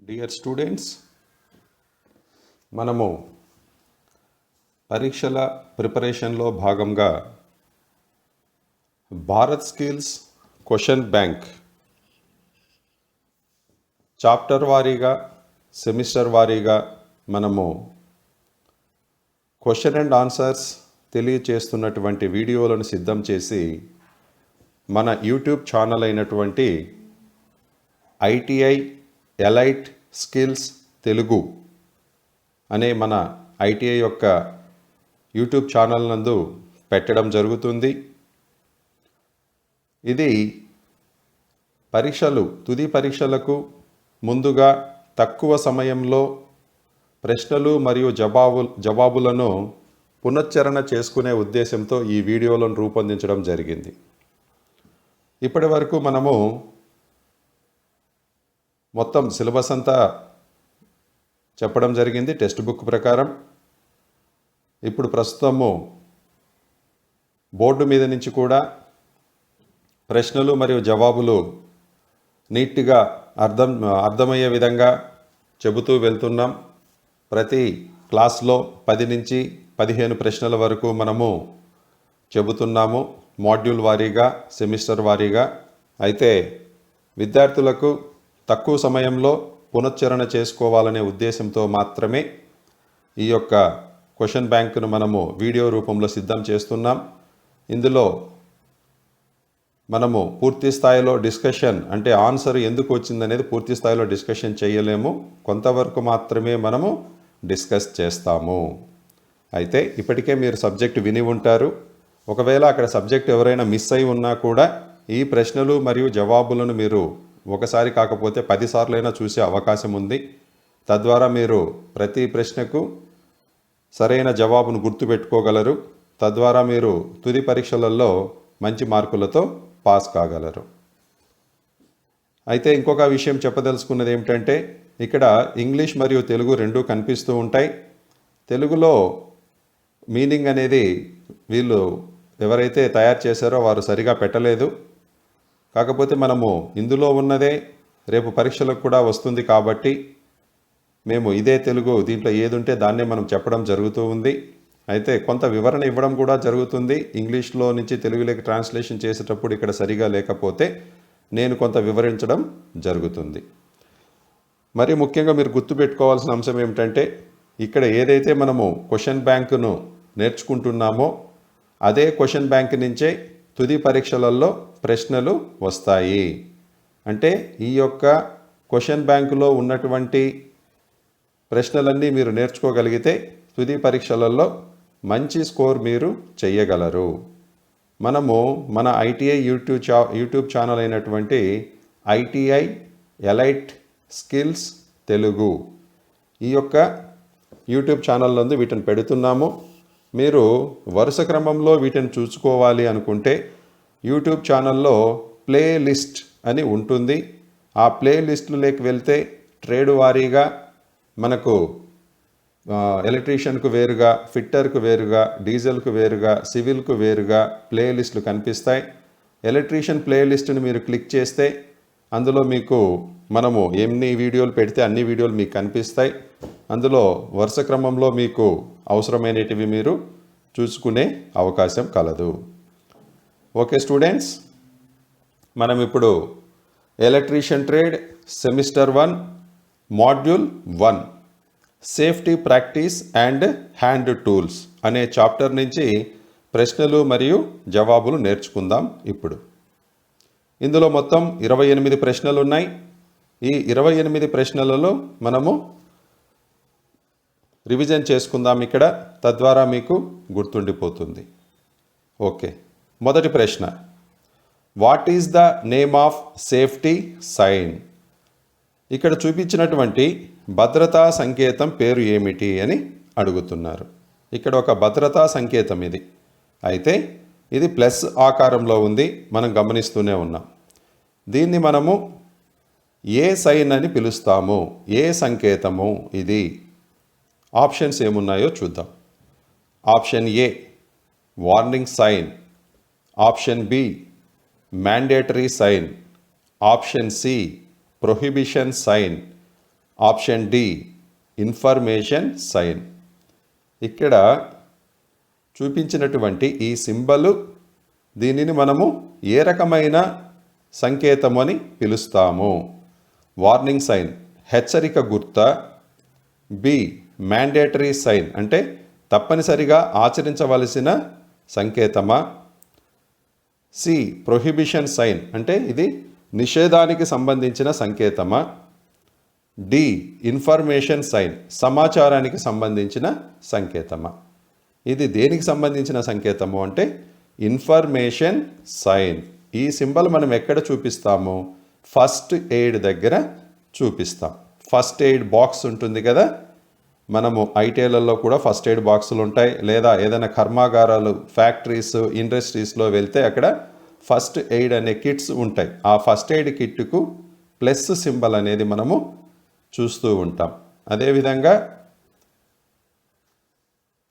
Dear students, మనము పరీక్షల ప్రిపరేషన్లో భాగంగా Bharat skills question bank chapter వారీగా సెమిస్టర్ వారీగా మనము క్వశ్చన్ అండ్ ఆన్సర్స్ తెలియచేస్తున్నటువంటి వీడియోలను సిద్ధం చేసి మన యూట్యూబ్ ఛానల్ అయినటువంటి ఐటీఐ ఎలైట్ స్కిల్స్ తెలుగు అనే మన ఐటీఐ యొక్క యూట్యూబ్ ఛానల్ నందు పెట్టడం జరుగుతుంది. ఇది తుది పరీక్షలకు ముందుగా తక్కువ సమయంలో ప్రశ్నలు మరియు జవాబులను పునశ్చరణ చేసుకునే ఉద్దేశంతో ఈ వీడియోలను రూపొందించడం జరిగింది. ఇప్పటి వరకు మనము మొత్తం సిలబస్ అంతా చెప్పడం జరిగింది టెక్స్ట్ బుక్ ప్రకారం. ఇప్పుడు ప్రస్తుతము బోర్డు మీద నుంచి కూడా ప్రశ్నలు మరియు జవాబులు నీట్గా అర్థమయ్యే విధంగా చెబుతూ వెళ్తున్నాం. ప్రతి క్లాస్లో 10 నుంచి 15 ప్రశ్నల వరకు మనము చెబుతున్నాము, మాడ్యూల్ వారీగా, సెమిస్టర్ వారీగా. అయితే విద్యార్థులకు తక్కువ సమయంలో పునశ్చరణ చేసుకోవాలనే ఉద్దేశంతో మాత్రమే ఈ యొక్క క్వశ్చన్ బ్యాంకును మనము వీడియో రూపంలో సిద్ధం చేస్తున్నాం. ఇందులో మనము పూర్తి స్థాయిలో డిస్కషన్, అంటే ఆన్సర్ ఎందుకు వచ్చిందనేది పూర్తి స్థాయిలో డిస్కషన్ చేయలేము, కొంతవరకు మాత్రమే మనము డిస్కస్ చేస్తాము. అయితే ఇప్పటికే మీరు సబ్జెక్ట్ విని ఉంటారు. ఒకవేళ అక్కడ సబ్జెక్ట్ ఎవరైనా మిస్ అయి ఉన్నా కూడా ఈ ప్రశ్నలు మరియు జవాబులను మీరు ఒకసారి కాకపోతే 10 సార్లైనా చూసే అవకాశం ఉంది. తద్వారా మీరు ప్రతి ప్రశ్నకు సరైన జవాబును గుర్తుపెట్టుకోగలరు. తద్వారా మీరు తుది పరీక్షలలో మంచి మార్కులతో పాస్ కాగలరు. అయితే ఇంకొక విషయం చెప్పదలుచుకున్నది ఏమిటంటే, ఇక్కడ ఇంగ్లీష్ మరియు తెలుగు రెండూ కనిపిస్తూ ఉంటాయి. తెలుగులో మీనింగ్ అనేది వీళ్ళు ఎవరైతే తయారు చేశారో వారు సరిగా పెట్టలేదు. కాకపోతే మనము ఇందులో ఉన్నదే రేపు పరీక్షలకు కూడా వస్తుంది కాబట్టి మేము ఇదే తెలుగు, దీంట్లో ఏది ఉంటే దాన్నే మనం చెప్పడం జరుగుతూ ఉంది. అయితే కొంత వివరణ ఇవ్వడం కూడా జరుగుతుంది. ఇంగ్లీష్లో నుంచి తెలుగులోకి ట్రాన్స్లేషన్ చేసేటప్పుడు ఇక్కడ సరిగా లేకపోతే నేను కొంత వివరించడం జరుగుతుంది. మరి ముఖ్యంగా మీరు గుర్తుపెట్టుకోవాల్సిన అంశం ఏమిటంటే, ఇక్కడ ఏదైతే మనము క్వశ్చన్ బ్యాంకును నేర్చుకుంటున్నామో అదే క్వశ్చన్ బ్యాంక్ నుంచే తుది పరీక్షలలో ప్రశ్నలు వస్తాయి. అంటే ఈ యొక్క క్వశ్చన్ బ్యాంకులో ఉన్నటువంటి ప్రశ్నలన్నీ మీరు నేర్చుకోగలిగితే తుది పరీక్షలలో మంచి స్కోర్ మీరు చేయగలరు. మనము మన ఐటీఐ యూట్యూబ్ ఛానల్ అయినటువంటి ఐటీఐ ఎలైట్ స్కిల్స్ తెలుగు ఈ యొక్క యూట్యూబ్ ఛానల్ నందు వీటిని పెడుతున్నాము. మీరు వరుస క్రమంలో వీటిని చూసుకోవాలి అనుకుంటే యూట్యూబ్ ఛానల్లో ప్లే లిస్ట్ అని ఉంటుంది. ఆ ప్లే లిస్టులోకి వెళ్తే ట్రేడ్ వారీగా మనకు ఎలక్ట్రీషియన్కు వేరుగా, ఫిట్టర్కు వేరుగా, డీజిల్కు వేరుగా, సివిల్కు వేరుగా ప్లే లిస్టులు కనిపిస్తాయి. ఎలక్ట్రీషియన్ ప్లే లిస్టుని మీరు క్లిక్ చేస్తే అందులో మీకు మనము ఎన్ని వీడియోలు పెడితే అన్ని వీడియోలు మీకు కనిపిస్తాయి. అందులో వరుస క్రమంలో మీకు అవసరమైనటివి మీరు చూసుకునే అవకాశం కలదు. ఓకే స్టూడెంట్స్, మనం ఇప్పుడు electrician trade semester 1 module 1 safety practice and hand tools అనే చాప్టర్ నుంచి ప్రశ్నలు మరియు జవాబులు నేర్చుకుందాం. ఇప్పుడు ఇందులో మొత్తం 28 ప్రశ్నలు ఉన్నాయి. ఈ 28 ప్రశ్నలలో మనము రివిజన్ చేసుకుందాం ఇక్కడ, తద్వారా మీకు గుర్తుండిపోతుంది. ఓకే, మొదటి ప్రశ్న, what is the name of safety sign? ఇక్కడ చూపించినటువంటి భద్రతా సంకేతం పేరు ఏమిటి అని అడుగుతున్నారు. ఇక్కడ ఒక భద్రతా సంకేతం ఇది. అయితే ఇది ప్లస్ ఆకారంలో ఉంది, మనం గమనిస్తూనే ఉన్నాం. దీన్ని మనము ఏ సైన్ అని పిలుస్తాము? ఏ సంకేతము ఇది? ఆప్షన్స్ ఏమున్నాయో చూద్దాం. Option A warning sign, option B mandatory sign, option C prohibition sign, option D information sign. ఇక్కడ చూపించినటువంటి ఈ సింబలు, దీనిని మనము ఏ రకమైన సంకేతం అని పిలుస్తాము? వార్నింగ్ సైన్, హెచ్చరిక గుర్త, బి మ్యాండేటరీ సైన్ అంటే తప్పనిసరిగా ఆచరించవలసిన సంకేతమా, సి ప్రొహిబిషన్ సైన్ అంటే ఇది నిషేధానికి సంబంధించిన సంకేతమా, డి ఇన్ఫర్మేషన్ సైన్ సమాచారానికి సంబంధించిన సంకేతమా? ఇది దేనికి సంబంధించిన సంకేతము అంటే ఇన్ఫర్మేషన్ సైన్. ఈ సింబల్ మనం ఎక్కడ చూపిస్తాము? ఫస్ట్ ఎయిడ్ దగ్గర చూపిస్తాం. ఫస్ట్ ఎయిడ్ బాక్స్ ఉంటుంది కదా, మనము ఐటీఐలలో కూడా ఫస్ట్ ఎయిడ్ బాక్సులు ఉంటాయి, లేదా ఏదైనా కర్మాగారాలు, ఫ్యాక్టరీస్, ఇండస్ట్రీస్లో వెళ్తే అక్కడ ఫస్ట్ ఎయిడ్ అనే కిట్స్ ఉంటాయి. ఆ ఫస్ట్ ఎయిడ్ కిట్కు ప్లస్ సింబల్ అనేది మనము చూస్తూ ఉంటాం. అదేవిధంగా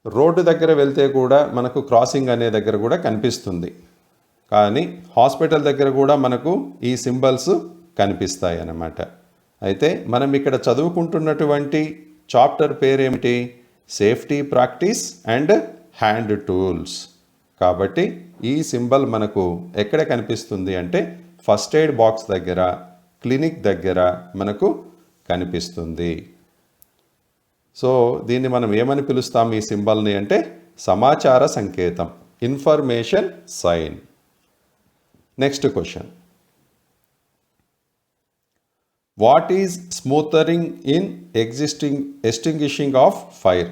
రోడ్డు దగ్గర వెళ్తే కూడా మనకు క్రాసింగ్ అనే దగ్గర కూడా కనిపిస్తుంది, కానీ హాస్పిటల్ దగ్గర కూడా మనకు ఈ సింబల్స్ కనిపిస్తాయి అన్నమాట. అయితే మనం ఇక్కడ చదువుకుంటున్నటువంటి చాప్టర్ పేరేమిటి? Safety practice and hand tools. కాబట్టి ఈ సింబల్ మనకు ఎక్కడ కనిపిస్తుంది అంటే ఫస్ట్ ఎయిడ్ బాక్స్ దగ్గర, క్లినిక్ దగ్గర మనకు కనిపిస్తుంది. సో దీన్ని మనం ఏమని పిలుస్తాం ఈ సింబల్ని అంటే సమాచార సంకేతం, information sign. Next question, what is smothering in extinguishing of fire?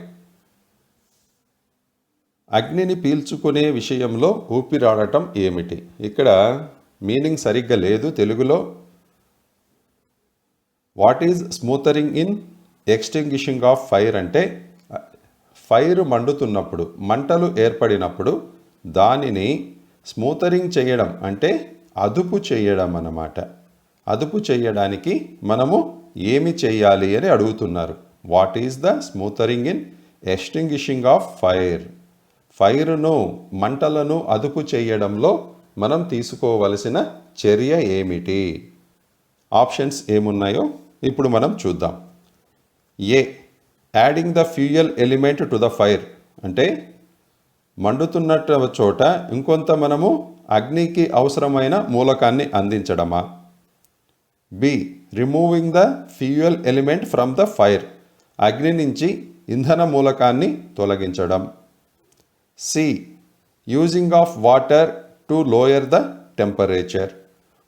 అగ్నిని పీల్చుకునే విషయంలో ఊపిరాడటం ఏమిటి? ఇక్కడ మీనింగ్ సరిగ్గా లేదు తెలుగులో. What is smothering in extinguishing of fire అంటే ఫైర్ మండుతున్నప్పుడు, మంటలు ఏర్పడినప్పుడు దానిని స్మూతరింగ్ చేయడం అంటే అదుపు చేయడం అన్నమాట. అదుపు చేయడానికి మనము ఏమి చేయాలి అని అడుగుతున్నారు. What is the smothering in extinguishing of fire? ఫైర్ను, మంటలను అదుపు చేయడంలో మనం తీసుకోవలసిన చర్య ఏమిటి? ఆప్షన్స్ ఏమున్నాయో ఇప్పుడు మనం చూద్దాం. A adding the fuel element to the fire అంటే మండుతున్నట్టు చోట ఇంకొంత మనము అగ్నికి అవసరమైన మూలకాన్ని అందించడమా? B removing the fuel element from the fire అగ్ని నుంచి ఇంధన మూలకాన్ని తొలగించడం. C using of water to lower the temperature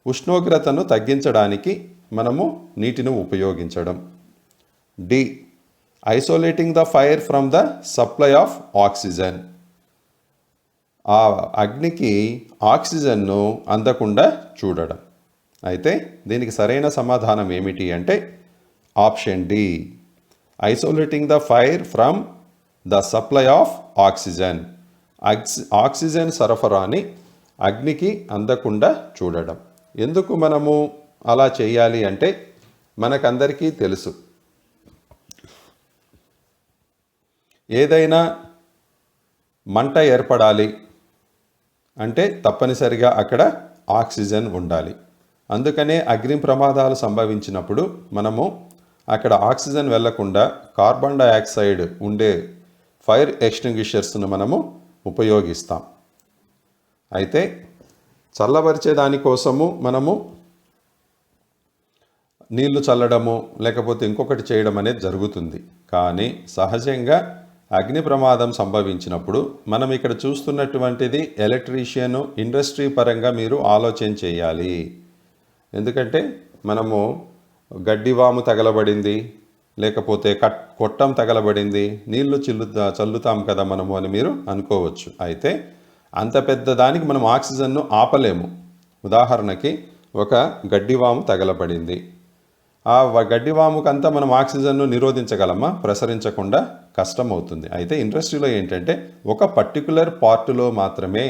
ఉష్ణోగ్రతను తగ్గించడానికి మనము నీటిని ఉపయోగించడం. D isolating the fire from the supply of oxygen ఆ అగ్నికి ఆక్సిజన్ను అందకుండా చూడడం. అయితే దీనికి సరైన సమాధానం ఏమిటి అంటే option D isolating the fire from the supply of oxygen. Oxygen సరఫరాని అగ్నికి అందకుండా చూడడం. ఎందుకు మనము అలా చేయాలి అంటే మనకందరికీ తెలుసు, ఏదైనా మంట ఏర్పడాలి అంటే తప్పనిసరిగా అక్కడ ఆక్సిజన్ ఉండాలి. అందుకనే అగ్ని ప్రమాదాలు సంభవించినప్పుడు మనము అక్కడ ఆక్సిజన్ వెళ్లకుండా కార్బన్ డయాక్సైడ్ ఉండే ఫైర్ ఎక్స్టింగ్విషర్స్ను మనము ఉపయోగిస్తాం. అయితే చల్లబరిచే దానికోసము మనము నీళ్లు చల్లడము లేకపోతే ఇంకొకటి చేయడం అనేది జరుగుతుంది. కానీ సహజంగా అగ్ని ప్రమాదం సంభవించినప్పుడు మనం ఇక్కడ చూస్తున్నటువంటిది ఎలక్ట్రీషియన్, ఇండస్ట్రీ పరంగా మీరు ఆలోచన చేయాలి. ఎందుకంటే మనము గడ్డివాము తగలబడింది, లేకపోతే కొట్టం తగలబడింది, నీళ్లు చల్లుతాం కదా మనము అని మీరు అనుకోవచ్చు. అయితే అంత పెద్ద దానికి మనం ఆక్సిజన్ను ఆపలేము. ఉదాహరణకి ఒక గడ్డివాము తగలబడింది, ఆ గడ్డివాముకంతా మనం ఆక్సిజన్ను నిరోధించగలమా? ప్రసరించకుండా కష్టం అవుతుంది. అయితే ఇండస్ట్రీలో ఏంటంటే ఒక పర్టికులర్ పార్టులో మాత్రమే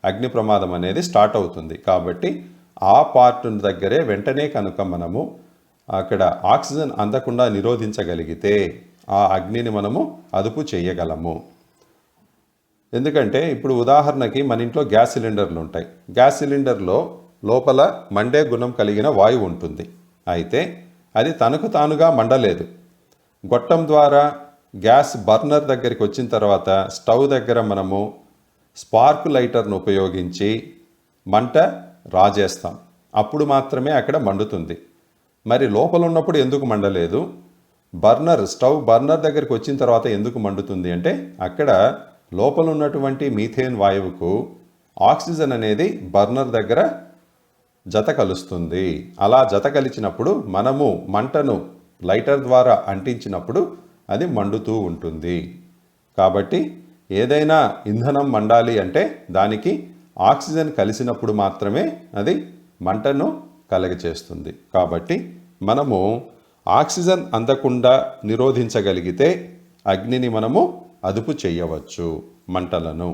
అగ్ని ప్రమాదం అనేది స్టార్ట్ అవుతుంది. కాబట్టి ఆ పార్ట్ దగ్గరే వెంటనే కనుక మనము అక్కడ ఆక్సిజన్ అందకుండా నిరోధించగలిగితే ఆ అగ్నిని మనము అదుపు చేయగలము. ఎందుకంటే ఇప్పుడు ఉదాహరణకి మన ఇంట్లో గ్యాస్ సిలిండర్లు ఉంటాయి. గ్యాస్ సిలిండర్లో లోపల మండే గుణం కలిగిన వాయువు ఉంటుంది. అయితే అది తనకు తానుగా మండలేదు. గొట్టం ద్వారా గ్యాస్ బర్నర్ దగ్గరికి వచ్చిన తర్వాత స్టవ్ దగ్గర మనము స్పార్క్ లైటర్ను ఉపయోగించి మంట రాజేస్తాం. అప్పుడు మాత్రమే అక్కడ మండుతుంది. మరి లోపల ఉన్నప్పుడు ఎందుకు మండలేదు? స్టవ్ బర్నర్ దగ్గరికి వచ్చిన తర్వాత ఎందుకు మండుతుంది అంటే అక్కడ లోపల ఉన్నటువంటి మీథేన్ వాయువుకు ఆక్సిజన్ అనేది బర్నర్ దగ్గర జత కలుస్తుంది. అలా జత కలిచినప్పుడు మనము మంటను లైటర్ ద్వారా అంటించినప్పుడు అది మండుతూ ఉంటుంది. కాబట్టి ఏదైనా ఇంధనం మండాలి అంటే దానికి ఆక్సిజన్ కలిసినప్పుడు మాత్రమే అది మంటను కలగచేస్తుంది. కాబట్టి మనము ఆక్సిజన్ అందకుండా నిరోధించగలిగితే అగ్నిని మనము అదుపు చేయవచ్చు మంటలను.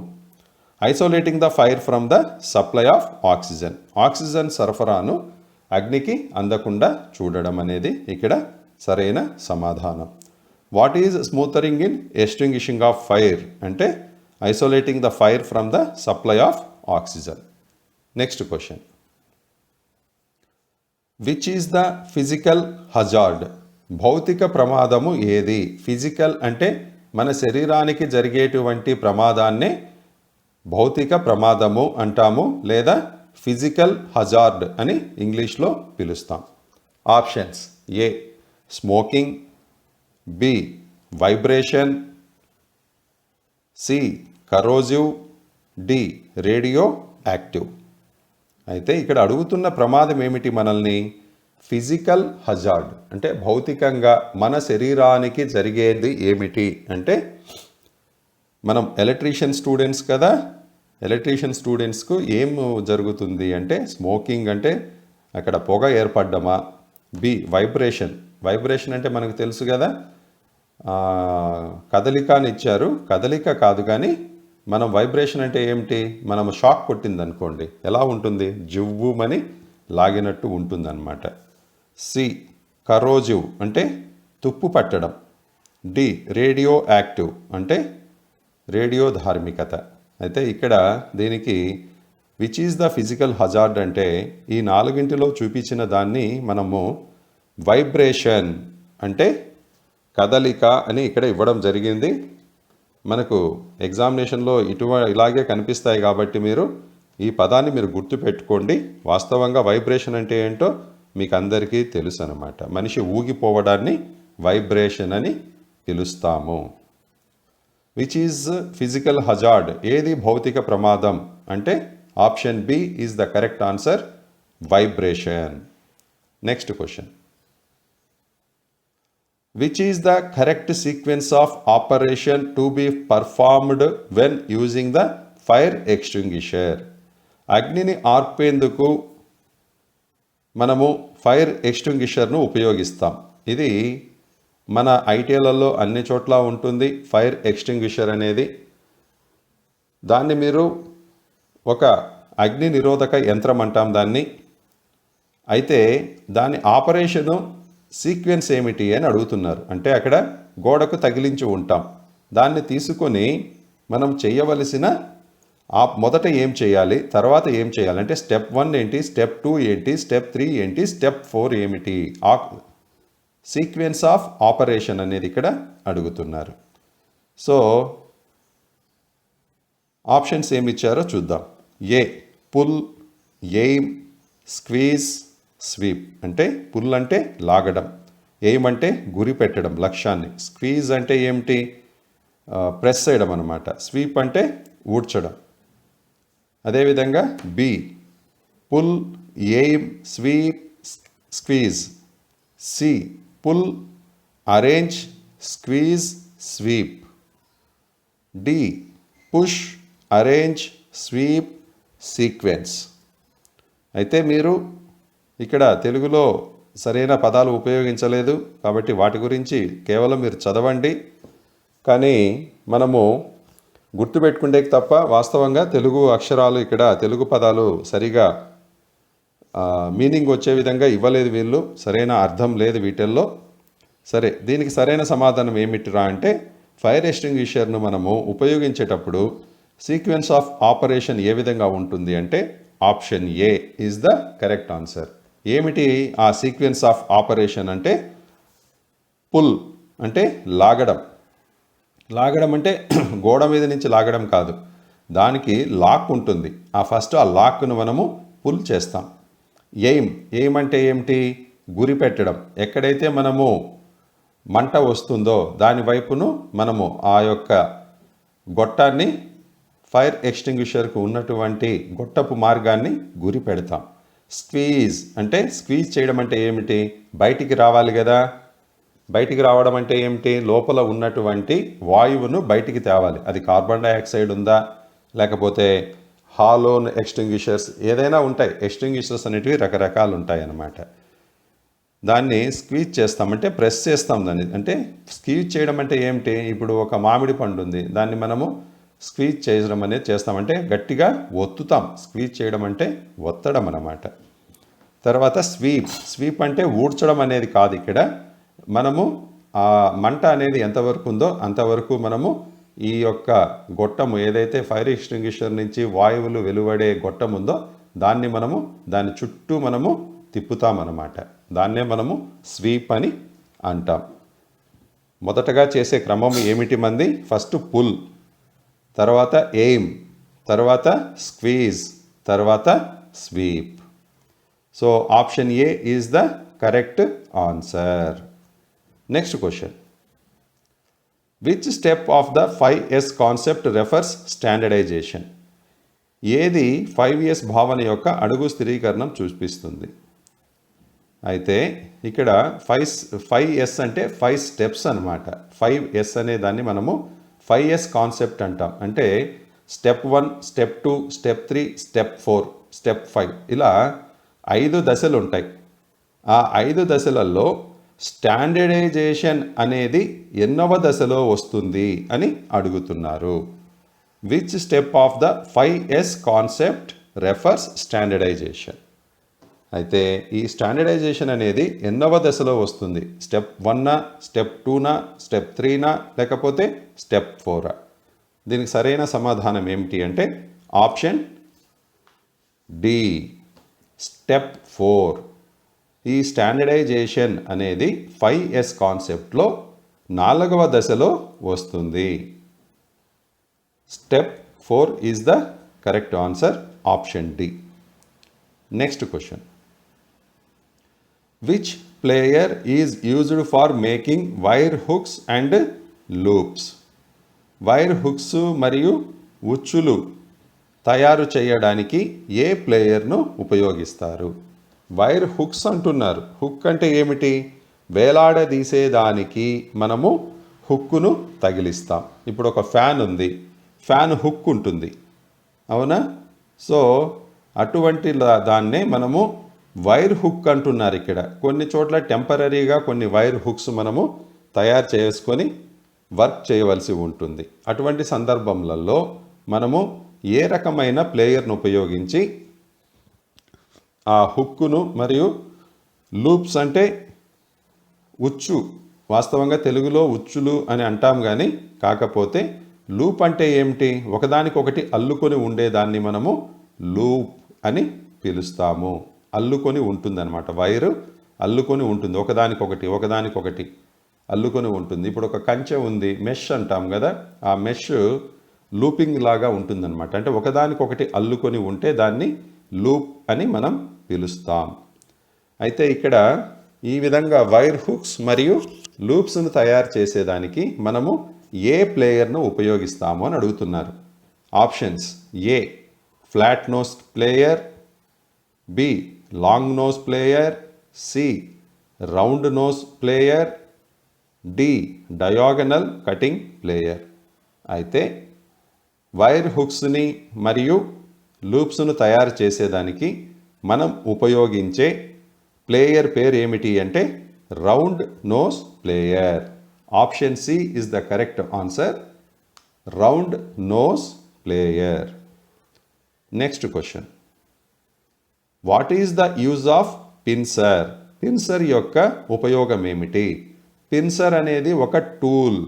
Isolating the fire from the supply of oxygen. Oxygen సరఫరాను అగ్నికి అందకుండా చూడడం అనేది ఇక్కడ సరైన సమాధానం. What is smothering in extinguishing of fire అంటే isolating the fire from the supply of oxygen. Next question. Which is the physical hazard? భౌతిక ప్రమాదము ఏది? ఫిజికల్ అంటే మన శరీరానికి జరిగేటువంటి ప్రమాదాన్నే భౌతిక ప్రమాదము అంటాము, లేదా ఫిజికల్ హజార్డ్ అని ఇంగ్లీష్లో పిలుస్తాం. Options: A smoking, B vibration, C corrosive, D radioactive. అయితే ఇక్కడ అడుగుతున్న ప్రమాదం ఏమిటి మనల్ని? ఫిజికల్ హజార్డ్ అంటే భౌతికంగా మన శరీరానికి జరిగేది ఏమిటి అంటే, మనం ఎలక్ట్రీషియన్ స్టూడెంట్స్ కదా, ఎలక్ట్రీషియన్ స్టూడెంట్స్కు ఏం జరుగుతుంది అంటే స్మోకింగ్ అంటే అక్కడ పొగ ఏర్పడ్డమా. B vibration. వైబ్రేషన్ అంటే మనకు తెలుసు కదా, కదలిక అని ఇచ్చారు. కదలిక కాదు కానీ మనం వైబ్రేషన్ అంటే ఏమిటి? మనం షాక్ కొట్టింది అనుకోండి ఎలా ఉంటుంది? జివ్వుమని లాగినట్టు ఉంటుందన్నమాట. సి కరోజివ్ అంటే తుప్పు పట్టడం. డి రేడియో యాక్టివ్ అంటే రేడియో ధార్మికత. అయితే ఇక్కడ దీనికి which is the physical hazard అంటే ఈ నాలుగింటిలో చూపించిన దాన్ని మనము వైబ్రేషన్ అంటే కదలిక అని ఇక్కడ ఇవ్వడం జరిగింది. మనకు ఎగ్జామినేషన్లో ఇలాగే కనిపిస్తాయి కాబట్టి మీరు ఈ పదాన్ని మీరు గుర్తుపెట్టుకోండి. వాస్తవంగా వైబ్రేషన్ అంటే ఏంటో మీకు అందరికీ తెలుసు అన్నమాట. మనిషి ఊగిపోవడాన్ని వైబ్రేషన్ అని పిలుస్తాము. Which is physical hazard? ఏది భౌతిక ప్రమాదం అంటే option B is the correct answer, vibration. Next question. Which is the correct sequence of operation to be performed when using the fire extinguisher? అగ్నిని ఆర్పేందుకు మనము ఫైర్ ఎక్స్టింగ్విషర్ను ఉపయోగిస్తాం. ఇది మన ఐటీలలో అన్ని చోట్ల ఉంటుంది ఫైర్ ఎక్స్టింగ్విషర్ అనేది. దాన్ని మీరు ఒక అగ్ని నిరోధక యంత్రం అంటాం దాన్ని. అయితే దాని ఆపరేషను సీక్వెన్స్ ఏమిటి అని అడుగుతున్నారు. అంటే అక్కడ గోడకు తగిలించి ఉంటాం. దాన్ని తీసుకొని మనం చేయవలసిన మొదట ఏం చేయాలి, తర్వాత ఏం చేయాలి అంటే స్టెప్ 1 ఏంటి, స్టెప్ 2 ఏంటి, స్టెప్ 3 ఏంటి, స్టెప్ 4 ఏమిటి, సీక్వెన్స్ ఆఫ్ ఆపరేషన్ అనేది ఇక్కడ అడుగుతున్నారు. సో ఆప్షన్స్ ఏమి ఇచ్చారో చూద్దాం. ఏ పుల్, ఎయిమ్, స్క్వీజ్, స్వీప్. అంటే పుల్ అంటే లాగడం, ఎయిమ్ అంటే గురి పెట్టడం లక్ష్యాన్ని, స్క్వీజ్ అంటే ఏమిటి ప్రెస్ చేయడం అనమాట, స్వీప్ అంటే ఊడ్చడం. అదేవిధంగా B pull, aim, sweep, squeeze. C pull, arrange, squeeze, sweep. D push, arrange, sweep, sequence. అయితే మీరు ఇక్కడ తెలుగులో సరైన పదాలు ఉపయోగించలేదు కాబట్టి వాటి గురించి కేవలం మీరు చదవండి. కానీ మనము గుర్తుపెట్టుకుంటే తప్ప వాస్తవంగా తెలుగు అక్షరాలు ఇక్కడ తెలుగు పదాలు సరిగా మీనింగ్ వచ్చే విధంగా ఇవ్వలేదు వీళ్ళు, సరైన అర్థం లేదు వీటిల్లో. సరే, దీనికి సరైన సమాధానం ఏమిటిరా అంటే ఫైర్ ఎక్స్టింగ్విషర్ను మనము ఉపయోగించేటప్పుడు సీక్వెన్స్ ఆఫ్ ఆపరేషన్ ఏ విధంగా ఉంటుంది అంటే option A is the correct answer. ఏమిటి ఆ సీక్వెన్స్ ఆఫ్ ఆపరేషన్ అంటే పుల్ అంటే లాగడం. లాగడం అంటే గోడ మీద నుంచి లాగడం కాదు, దానికి లాక్ ఉంటుంది. ఫస్ట్ ఆ లాక్ను మనము పుల్ చేస్తాం. ఎయిమ్ అంటే ఏమిటి? గురి పెట్టడం. ఎక్కడైతే మనము మంట వస్తుందో దాని వైపును మనము ఆ యొక్క గొట్టాన్ని ఫైర్ ఎక్స్టింగ్విషర్కు ఉన్నటువంటి గొట్టపు మార్గాన్ని గురి పెడతాం. స్క్వీజ్ అంటే స్క్వీజ్ చేయడం అంటే ఏమిటి? బయటికి రావాలి కదా. బయటికి రావడం అంటే ఏమిటి? లోపల ఉన్నటువంటి వాయువును బయటికి తేవాలి. అది కార్బన్ డైఆక్సైడ్ ఉందా, లేకపోతే హాలోన్ ఎక్స్టింగ్విషర్స్ ఏదైనా ఉంటాయి. ఎక్స్టింగ్విషర్స్ అనేటివి రకరకాలు ఉంటాయి అన్నమాట. దాన్ని స్క్వీజ్ చేస్తామంటే ప్రెస్ చేస్తాం దాన్ని. అంటే స్క్వీజ్ చేయడం అంటే ఏమిటి? ఇప్పుడు ఒక మామిడి పండు ఉంది, దాన్ని మనము స్క్వీజ్ చేయడం అనేది చేస్తామంటే గట్టిగా ఒత్తుతాం. స్క్వీజ్ చేయడం అంటే ఒత్తడం అన్నమాట. తర్వాత స్వీప్ అంటే ఊడ్చడం అనేది కాదు. ఇక్కడ మనము ఆ మంట అనేది ఎంతవరకు ఉందో అంతవరకు మనము ఈ యొక్క గొట్టము ఏదైతే ఫైర్ ఎక్స్టింగ్విషర్ నుంచి వాయువులు వెలువడే గొట్టం ఉందో దాని చుట్టూ మనము తిప్పుతామన్నమాట. దాన్నే మనము స్వీప్ అని అంటాం. మొదటగా చేసే క్రమం ఏమిటి మంది? ఫస్ట్ పుల్, తర్వాత ఎయిమ్, తర్వాత స్క్వీజ్, తర్వాత sweep. So option A is the correct answer. Next question. Which step of the 5S concept refers standardization? ఏది 5S భావన యొక్క అడుగు స్థిరీకరణం చూపిస్తుంది? అయితే ఇక్కడ 5S అంటే 5 స్టెప్స్ అనమాట. 5S అనే దాన్ని మనము 5S కాన్సెప్ట్ అంటాం. అంటే step 1, step 2, step 3, step 4, step 5 ఇలా 5 దశలు ఉంటాయి. ఆ 5 దశలలో స్టాండర్డైజేషన్ అనేది ఎన్నవ దశలో వస్తుంది అని అడుగుతున్నారు. Which step of the 5S concept refers standardization? అయితే ఈ స్టాండర్డైజేషన్ అనేది ఎన్నవ దశలో వస్తుంది? స్టెప్ 1నా, స్టెప్ 2నా, స్టెప్ 3నా, లేకపోతే స్టెప్ 4? దీనికి సరైన సమాధానం ఏమిటి అంటే ఆప్షన్ డి, స్టెప్ 4. ఈ స్టాండర్డైజేషన్ అనేది 5S కాన్సెప్ట్లో 4వ దశలో వస్తుంది. Step 4 is the correct answer, option D. Next question. Which plier is used for making wire hooks and loops? Wire hooks మరియు ఉచ్చులు తయారు చేయడానికి ఏ ప్లేయర్ను ఉపయోగిస్తారు? వైర్ హుక్స్ అంటున్నారు. హుక్ అంటే ఏమిటి? వేలాడదీసేదానికి మనము హుక్కును తగిలిస్తాం. ఇప్పుడు ఒక ఫ్యాన్ ఉంది, ఫ్యాన్ హుక్ ఉంటుంది, అవునా? సో అటువంటి దాన్నే మనము వైర్ హుక్ అంటున్నారు. ఇక్కడ కొన్ని చోట్ల టెంపరీగా కొన్ని వైర్ హుక్స్ మనము తయారు చేసుకొని వర్క్ చేయవలసి ఉంటుంది. అటువంటి సందర్భంలో మనము ఏ రకమైన ప్లేయర్ను ఉపయోగించి ఆ హుక్కును మరియు లూప్స్ అంటే ఉచ్చు, వాస్తవంగా తెలుగులో ఉచ్చులు అని అంటాం కానీ కాకపోతే లూప్ అంటే ఏమిటి? ఒకదానికొకటి అల్లుకొని ఉండేదాన్ని మనము లూప్ అని పిలుస్తాము. అల్లుకొని ఉంటుందన్నమాట. వైరు అల్లుకొని ఉంటుంది, ఒకదానికొకటి అల్లుకొని ఉంటుంది. ఇప్పుడు ఒక కంచె ఉంది, మెష్ అంటాం కదా, ఆ మెష్ లూపింగ్ లాగా ఉంటుందన్నమాట. అంటే ఒకదానికొకటి అల్లుకొని ఉంటే దాన్ని లూప్ అని మనం పిలుస్తాం. అయితే ఇక్కడ ఈ విధంగా వైర్ హుక్స్ మరియు లూప్స్ను తయారు చేసేదానికి మనము ఏ ప్లేయర్ను ఉపయోగిస్తాము అని అడుగుతున్నారు. Options: A flat nose plier, B long nose plier, C round nose plier, D diagonal cutting plier. అయితే వైర్ హుక్స్ని మరియు లూప్స్ను తయారు చేసేదానికి మనం ఉపయోగించే ప్లేయర్ పేరు ఏమిటి అంటే round nose plier. Option C is the correct answer, round nose plier. Next question. What is the use of pincer? Pincer యొక్క ఉపయోగం ఏమిటి? పిన్సర్ అనేది ఒక టూల్.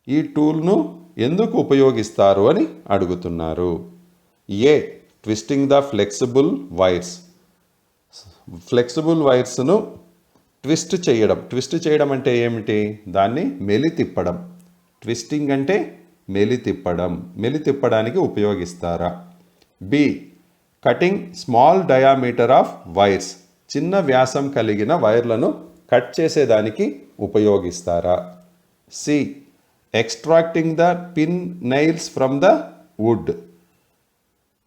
ఈ టూల్ను ఎందుకు ఉపయోగిస్తారు అని అడుగుతున్నారు. A twisting the flexible wires. Flexible వైర్స్ను ట్విస్ట్ చేయడం అంటే ఏమిటి? దాన్ని మెలితిప్పడం. ట్విస్టింగ్ అంటే మెలితిప్పడానికి ఉపయోగిస్తారా? B, cutting small diameter of wires, చిన్న వ్యాసం కలిగిన వైర్లను కట్ చేసేదానికి ఉపయోగిస్తారా? C, extracting the pin nails from the wood,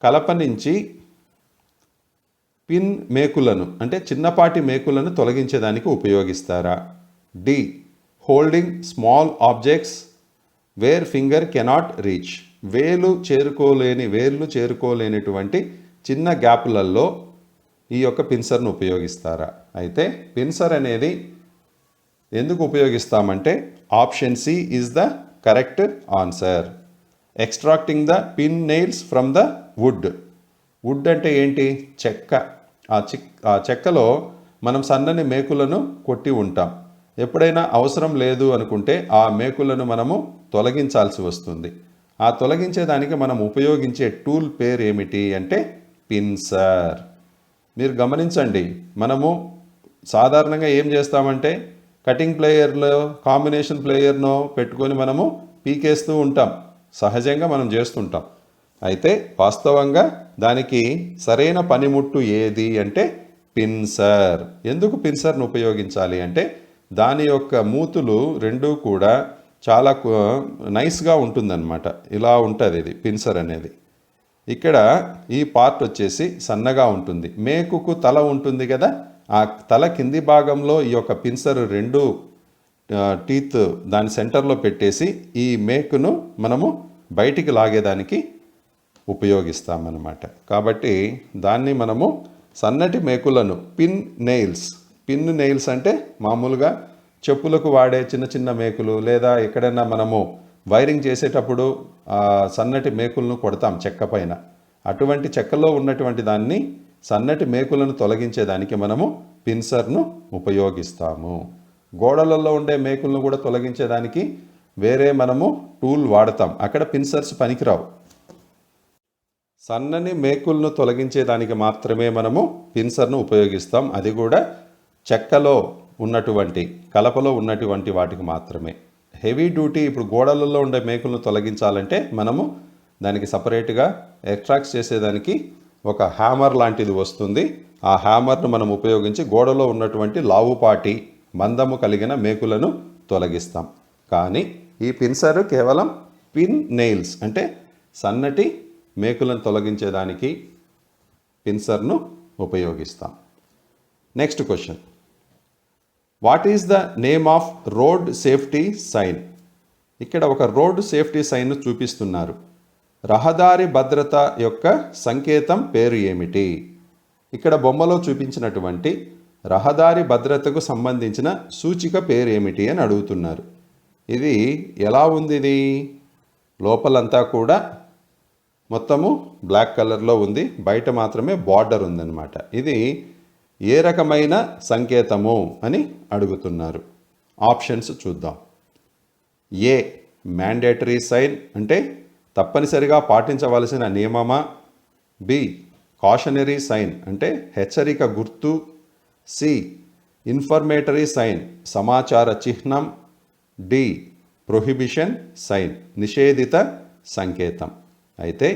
కలప నుంచి పిన్ మేకులను అంటే చిన్నపాటి మేకులను తొలగించేదానికి ఉపయోగిస్తారా? D, holding small objects where finger cannot reach, వేర్లు చేరుకోలేనిటువంటి చిన్న గ్యాప్లలో ఈ యొక్క పిన్సర్ను ఉపయోగిస్తారా? అయితే పిన్సర్ అనేది ఎందుకు ఉపయోగిస్తామంటే option C is the correct answer. Extracting the pin nails from the wood. Wood అంటే ఏంటి? చెక్క. ఆ చెక్కలో మనం సన్నని మేకులను కొట్టి ఉంటాం. ఎప్పుడైనా అవసరం లేదు అనుకుంటే ఆ మేకులను మనము తొలగించాల్సి వస్తుంది. ఆ తొలగించేదానికి మనం ఉపయోగించే టూల్ పేరు ఏమిటి అంటే పిన్సర్. మీరు గమనించండి, మనము సాధారణంగా ఏం చేస్తామంటే కటింగ్ ప్లేయర్లో కాంబినేషన్ ప్లేయర్నో పెట్టుకొని మనము పీకేస్తూ ఉంటాం. సహజంగా మనం చేస్తుంటాం. అయితే వాస్తవంగా దానికి సరైన పనిముట్టు ఏది అంటే పిన్సర్. ఎందుకు పిన్సర్ను ఉపయోగించాలి అంటే దాని యొక్క మూతులు రెండూ కూడా చాలా నైస్గా ఉంటుందన్నమాట. ఇలా ఉంటుంది ఇది పిన్సర్ అనేది. ఇక్కడ ఈ పార్ట్ వచ్చేసి సన్నగా ఉంటుంది. మేకుకు తల ఉంటుంది కదా, ఆ తల కింది భాగంలో ఈ యొక్క పిన్సర్ రెండు టీత్ దాని సెంటర్లో పెట్టేసి ఈ మేకును మనము బయటికి లాగేదానికి ఉపయోగిస్తామన్నమాట. కాబట్టి దాన్ని మనము సన్నటి మేకులను పిన్ నెయిల్స్ అంటే మామూలుగా చెప్పులకు వాడే చిన్న చిన్న మేకులు, లేదా ఎక్కడైనా మనము వైరింగ్ చేసేటప్పుడు సన్నటి మేకులను కొడతాం చెక్క పైన. అటువంటి చెక్కలో ఉన్నటువంటి దాన్ని సన్నటి మేకులను తొలగించేదానికి మనము పిన్సర్ను ఉపయోగిస్తాము. గోడలలో ఉండే మేకులను కూడా తొలగించేదానికి వేరే మనము టూల్ వాడతాం. అక్కడ పిన్సర్స్ పనికిరావు. సన్నని మేకులను తొలగించేదానికి మాత్రమే మనము పిన్సర్ను ఉపయోగిస్తాం. అది కూడా చెక్కలో ఉన్నటువంటి కలపలో ఉన్నటువంటి వాటికి మాత్రమే. హెవీ డ్యూటీ ఇప్పుడు గోడలలో ఉండే మేకులను తొలగించాలంటే మనము దానికి సపరేట్గా ఎక్స్ట్రాక్ట్ చేసేదానికి ఒక హ్యామర్ లాంటిది వస్తుంది. ఆ హ్యామర్ను మనం ఉపయోగించి గోడలో ఉన్నటువంటి లావుపాటి మందము కలిగిన మేకులను తొలగిస్తాం. కానీ ఈ పిన్సర్ కేవలం పిన్ నెయిల్స్ అంటే సన్నటి మేకులను తొలగించేదానికి పిన్సర్ను ఉపయోగిస్తాం. Next question, what is the name of road safety sign? ఇక్కడ ఒక రోడ్ సేఫ్టీ సైన్ను చూపిస్తున్నారు. రహదారి భద్రత యొక్క సంకేతం పేరు ఏమిటి? ఇక్కడ బొమ్మలో చూపించినటువంటి రహదారి భద్రతకు సంబంధించిన సూచిక పేరు ఏమిటి అని అడుగుతున్నారు. ఇది ఎలా ఉంది? ఇది లోపలంతా కూడా మొత్తము బ్లాక్ కలర్లో ఉంది, బయట మాత్రమే బార్డర్ ఉందన్నమాట. ఇది ఏ రకమైన సంకేతము అని అడుగుతున్నారు. ఆప్షన్స్ చూద్దాం. ఏ, మ్యాండేటరీ సైన్ అంటే తప్పనిసరిగా పాటించవలసిన నియమమా? బి, కాషనరీ సైన్ అంటే హెచ్చరిక గుర్తు. సి, ఇన్ఫర్మేటరీ సైన్ సమాచార చిహ్నం. డి, ప్రొహిబిషన్ సైన్ నిషేధిత సంకేతం. అయితే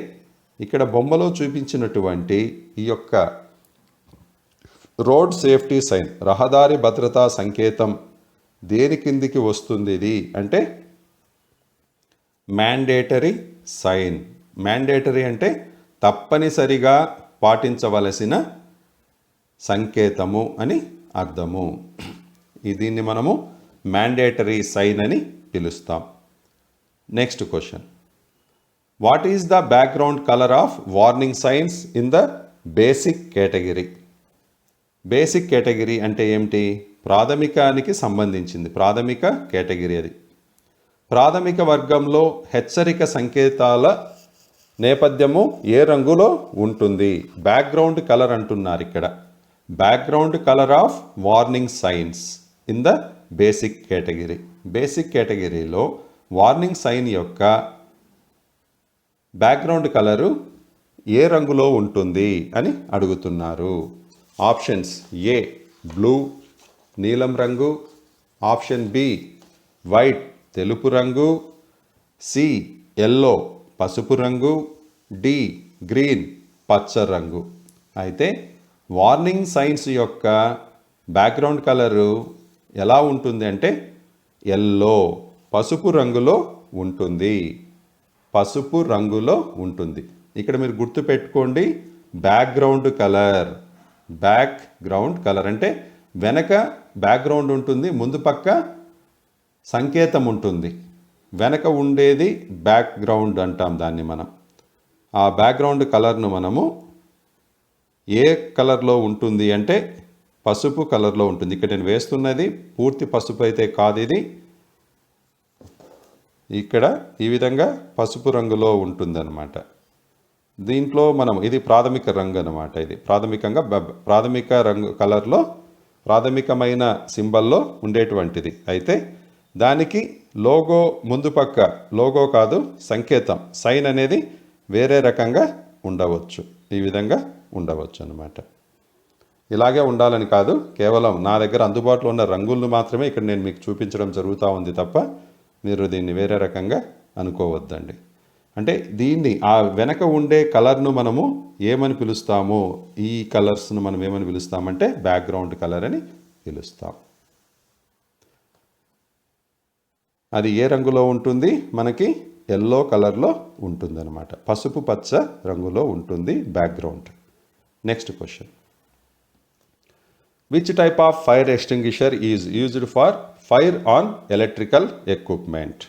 ఇక్కడ బొమ్మలో చూపించినటువంటి ఈ యొక్క రోడ్ సేఫ్టీ సైన్ రహదారి భద్రతా సంకేతం దేని కిందికి వస్తుంది? ఇది అంటే మ్యాండేటరీ సైన్. మ్యాండేటరీ అంటే తప్పనిసరిగా పాటించవలసిన సంకేతము అని అర్థము. దీన్ని మనము మ్యాండేటరీ సైన్ అని పిలుస్తాం. Next question, what is the background colour of warning signs in the basic category? Basic category అంటే ఏమిటి? ప్రాథమికానికి సంబంధించింది, ప్రాథమిక కేటగిరీ అది. ప్రాథమిక వర్గంలో హెచ్చరిక సంకేతాల నేపథ్యము ఏ రంగులో ఉంటుంది? బ్యాక్గ్రౌండ్ కలర్ అంటున్నారు ఇక్కడ. Background colour of warning signs in the basic category. Basic కేటగిరీలో వార్నింగ్ సైన్ యొక్క బ్యాక్గ్రౌండ్ కలరు ఏ రంగులో ఉంటుంది అని అడుగుతున్నారు. ఆప్షన్స్ ఏ బ్లూ నీలం రంగు, ఆప్షన్ బి వైట్ తెలుపు రంగు, సి ఎల్లో పసుపు రంగు, డి గ్రీన్ పచ్చ రంగు. అయితే వార్నింగ్ సైన్స్ యొక్క బ్యాక్గ్రౌండ్ కలరు ఎలా ఉంటుంది అంటే ఎల్లో పసుపు రంగులో ఉంటుంది. పసుపు రంగులో ఉంటుంది. ఇక్కడ మీరు గుర్తుపెట్టుకోండి, బ్యాక్గ్రౌండ్ కలర్ అంటే వెనక బ్యాక్గ్రౌండ్ ఉంటుంది, ముందు పక్క సంకేతం ఉంటుంది. వెనక ఉండేది బ్యాక్గ్రౌండ్ అంటాం దాన్ని మనం. ఆ బ్యాక్గ్రౌండ్ కలర్ను మనము ఏ కలర్లో ఉంటుంది అంటే పసుపు కలర్లో ఉంటుంది. ఇక్కడ నేను వేస్తున్నది పూర్తి పసుపు అయితే కాదు, ఇది ఇక్కడ ఈ విధంగా పసుపు రంగులో ఉంటుందన్నమాట. దీంట్లో మనం ఇది ప్రాథమిక రంగు అన్నమాట. ఇది ప్రాథమిక రంగు కలర్లో ప్రాథమికమైన సింబల్లో ఉండేటువంటిది. అయితే దానికి లోగో ముందు పక్క లోగో కాదు, సంకేతం సైన్ అనేది వేరే రకంగా ఉండవచ్చు. ఈ విధంగా ఉండవచ్చు అన్నమాట. ఇలాగే ఉండాలని కాదు, కేవలం నా దగ్గర అందుబాటులో ఉన్న రంగులను మాత్రమే ఇక్కడ నేను మీకు చూపించడం జరుగుతూ ఉంది తప్ప మీరు దీన్ని వేరే రకంగా అనుకోవద్దండి. అంటే దీన్ని ఆ వెనక ఉండే కలర్ను మనము ఏమని పిలుస్తాము, ఈ కలర్స్ను మనం ఏమని పిలుస్తామంటే బ్యాక్గ్రౌండ్ కలర్ అని పిలుస్తాం. అది ఏ రంగులో ఉంటుంది, మనకి ఎల్లో కలర్లో ఉంటుందన్నమాట. పసుపు పచ్చ రంగులో ఉంటుంది background. Next question, which type of fire extinguisher is used for fire on electrical equipment?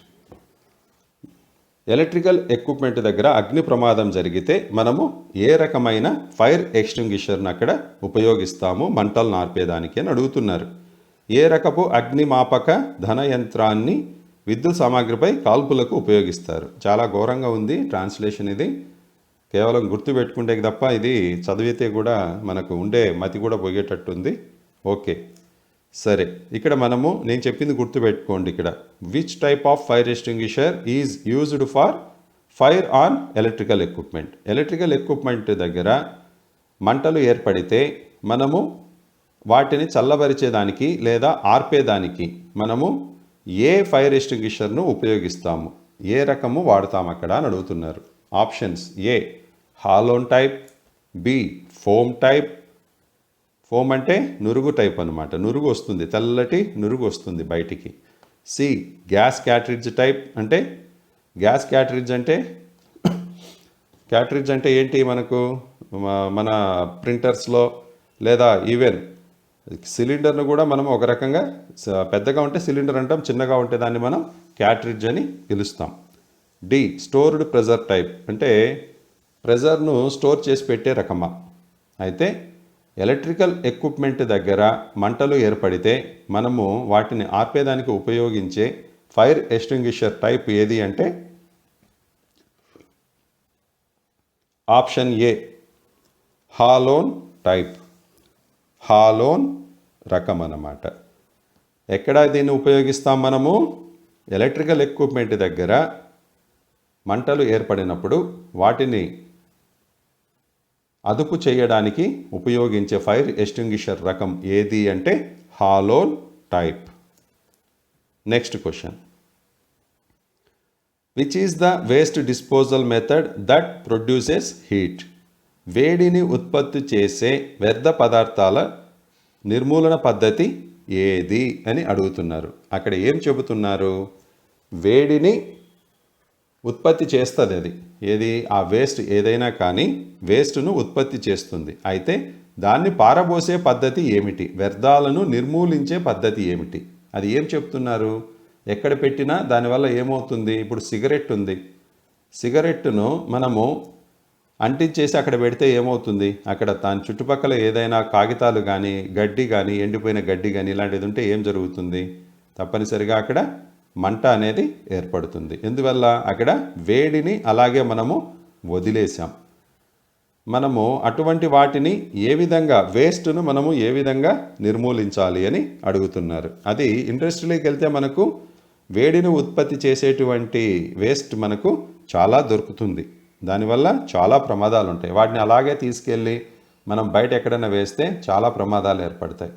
Electrical equipment దగ్గర అగ్ని ప్రమాదం జరిగితే మనము ఏ రకమైన ఫైర్ ఎక్స్టింగ్విషర్ని అక్కడ ఉపయోగిస్తాము మంటలు నార్పేదానికి అని అడుగుతున్నారు. ఏ రకపు అగ్నిమాపక ధన యంత్రాన్ని విద్యుత్ సామాగ్రిపై కాల్పులకు ఉపయోగిస్తారు? చాలా ఘోరంగా ఉంది ట్రాన్స్లేషన్. ఇది కేవలం గుర్తుపెట్టుకుంటే తప్ప ఇది చదివితే కూడా మనకు ఉండే మతి కూడా పోయేటట్టుంది. ఓకే సరే, ఇక్కడ మనము నేను చెప్పింది గుర్తుపెట్టుకోండి. ఇక్కడ which type of fire extinguisher is used for fire on electrical equipment? Electrical equipment దగ్గర మంటలు ఏర్పడితే మనము వాటిని చల్లబరిచేదానికి లేదా ఆర్పేదానికి మనము ఏ ఫైర్ ఎక్స్టింగ్విషర్ను ఉపయోగిస్తాము, ఏ రకము వాడతాము అక్కడ అని అడుగుతున్నారు. Options A halon type, B foam type, foam అంటే నురుగు టైప్ అనమాట, నురుగు వస్తుంది, తెల్లటి నురుగు వస్తుంది బయటికి. సి గ్యాస్ క్యాట్రిడ్జ్ టైప్, అంటే గ్యాస్ క్యాట్రిడ్జ్ అంటే ఏంటి, మనకు మన ప్రింటర్స్లో లేదా ఈవెన్ సిలిండర్ను కూడా మనం ఒక రకంగా పెద్దగా ఉంటే సిలిండర్ అంటాం, చిన్నగా ఉంటే దాన్ని మనం క్యాట్రిడ్జ్ అని పిలుస్తాం. డి స్టోర్డ్ ప్రెజర్ టైప్, అంటే ప్రెజర్ను స్టోర్ చేసి పెట్టే రకమా. అయితే ఎలక్ట్రికల్ ఎక్విప్మెంట్ దగ్గర మంటలు ఏర్పడితే మనము వాటిని ఆర్పేదానికి ఉపయోగించే ఫైర్ ఎక్స్టింగ్విషర్ టైప్ ఏది అంటే option A halon type. Halon రకం అన్నమాట. ఎక్కడ దీన్ని ఉపయోగిస్తాం మనము? ఎలక్ట్రికల్ ఎక్విప్మెంట్ దగ్గర మంటలు ఏర్పడినప్పుడు వాటిని అదుపు చేయడానికి ఉపయోగించే ఫైర్ ఎక్స్టింగ్విషర్ రకం ఏది అంటే halon type. Next question, which is the waste disposal method that produces heat? వేడిని ఉత్పత్తి చేసే వ్యర్థ పదార్థాల నిర్మూలన పద్ధతి ఏది అని అడుగుతున్నారు. అక్కడ ఏం చెబుతున్నారు? వేడిని ఉత్పత్తి చేస్తుంది అది, ఏది ఆ వేస్ట్ ఏదైనా కానీ వేస్ట్ను ఉత్పత్తి చేస్తుంది. అయితే దాన్ని పారబోసే పద్ధతి ఏమిటి, వ్యర్థాలను నిర్మూలించే పద్ధతి ఏమిటి, అది ఏం చెప్తున్నారు? ఎక్కడ పెట్టినా దానివల్ల ఏమవుతుంది? ఇప్పుడు సిగరెట్ ఉంది, సిగరెట్ను మనము అంటించేసి అక్కడ పెడితే ఏమవుతుంది? అక్కడ దాని చుట్టుపక్కల ఏదైనా కాగితాలు కానీ గడ్డి కానీ ఎండిపోయిన గడ్డి కానీ ఇలాంటిది ఉంటే ఏం జరుగుతుంది? తప్పనిసరిగా అక్కడ మంట అనేది ఏర్పడుతుంది. ఎందువల్ల? అక్కడ వేడిని అలాగే మనము వదిలేసాం. మనము అటువంటి వాటిని ఏ విధంగా వేస్ట్ను మనము ఏ విధంగా నిర్మూలించాలి అని అడుగుతున్నారు. అది ఇండస్ట్రీలోకి వెళ్తే మనకు వేడిని ఉత్పత్తి చేసేటువంటి వేస్ట్ మనకు చాలా దొరుకుతుంది. దానివల్ల చాలా ప్రమాదాలు ఉంటాయి. వాటిని అలాగే తీసుకెళ్ళి మనం బయట ఎక్కడైనా వేస్తే చాలా ప్రమాదాలు ఏర్పడతాయి.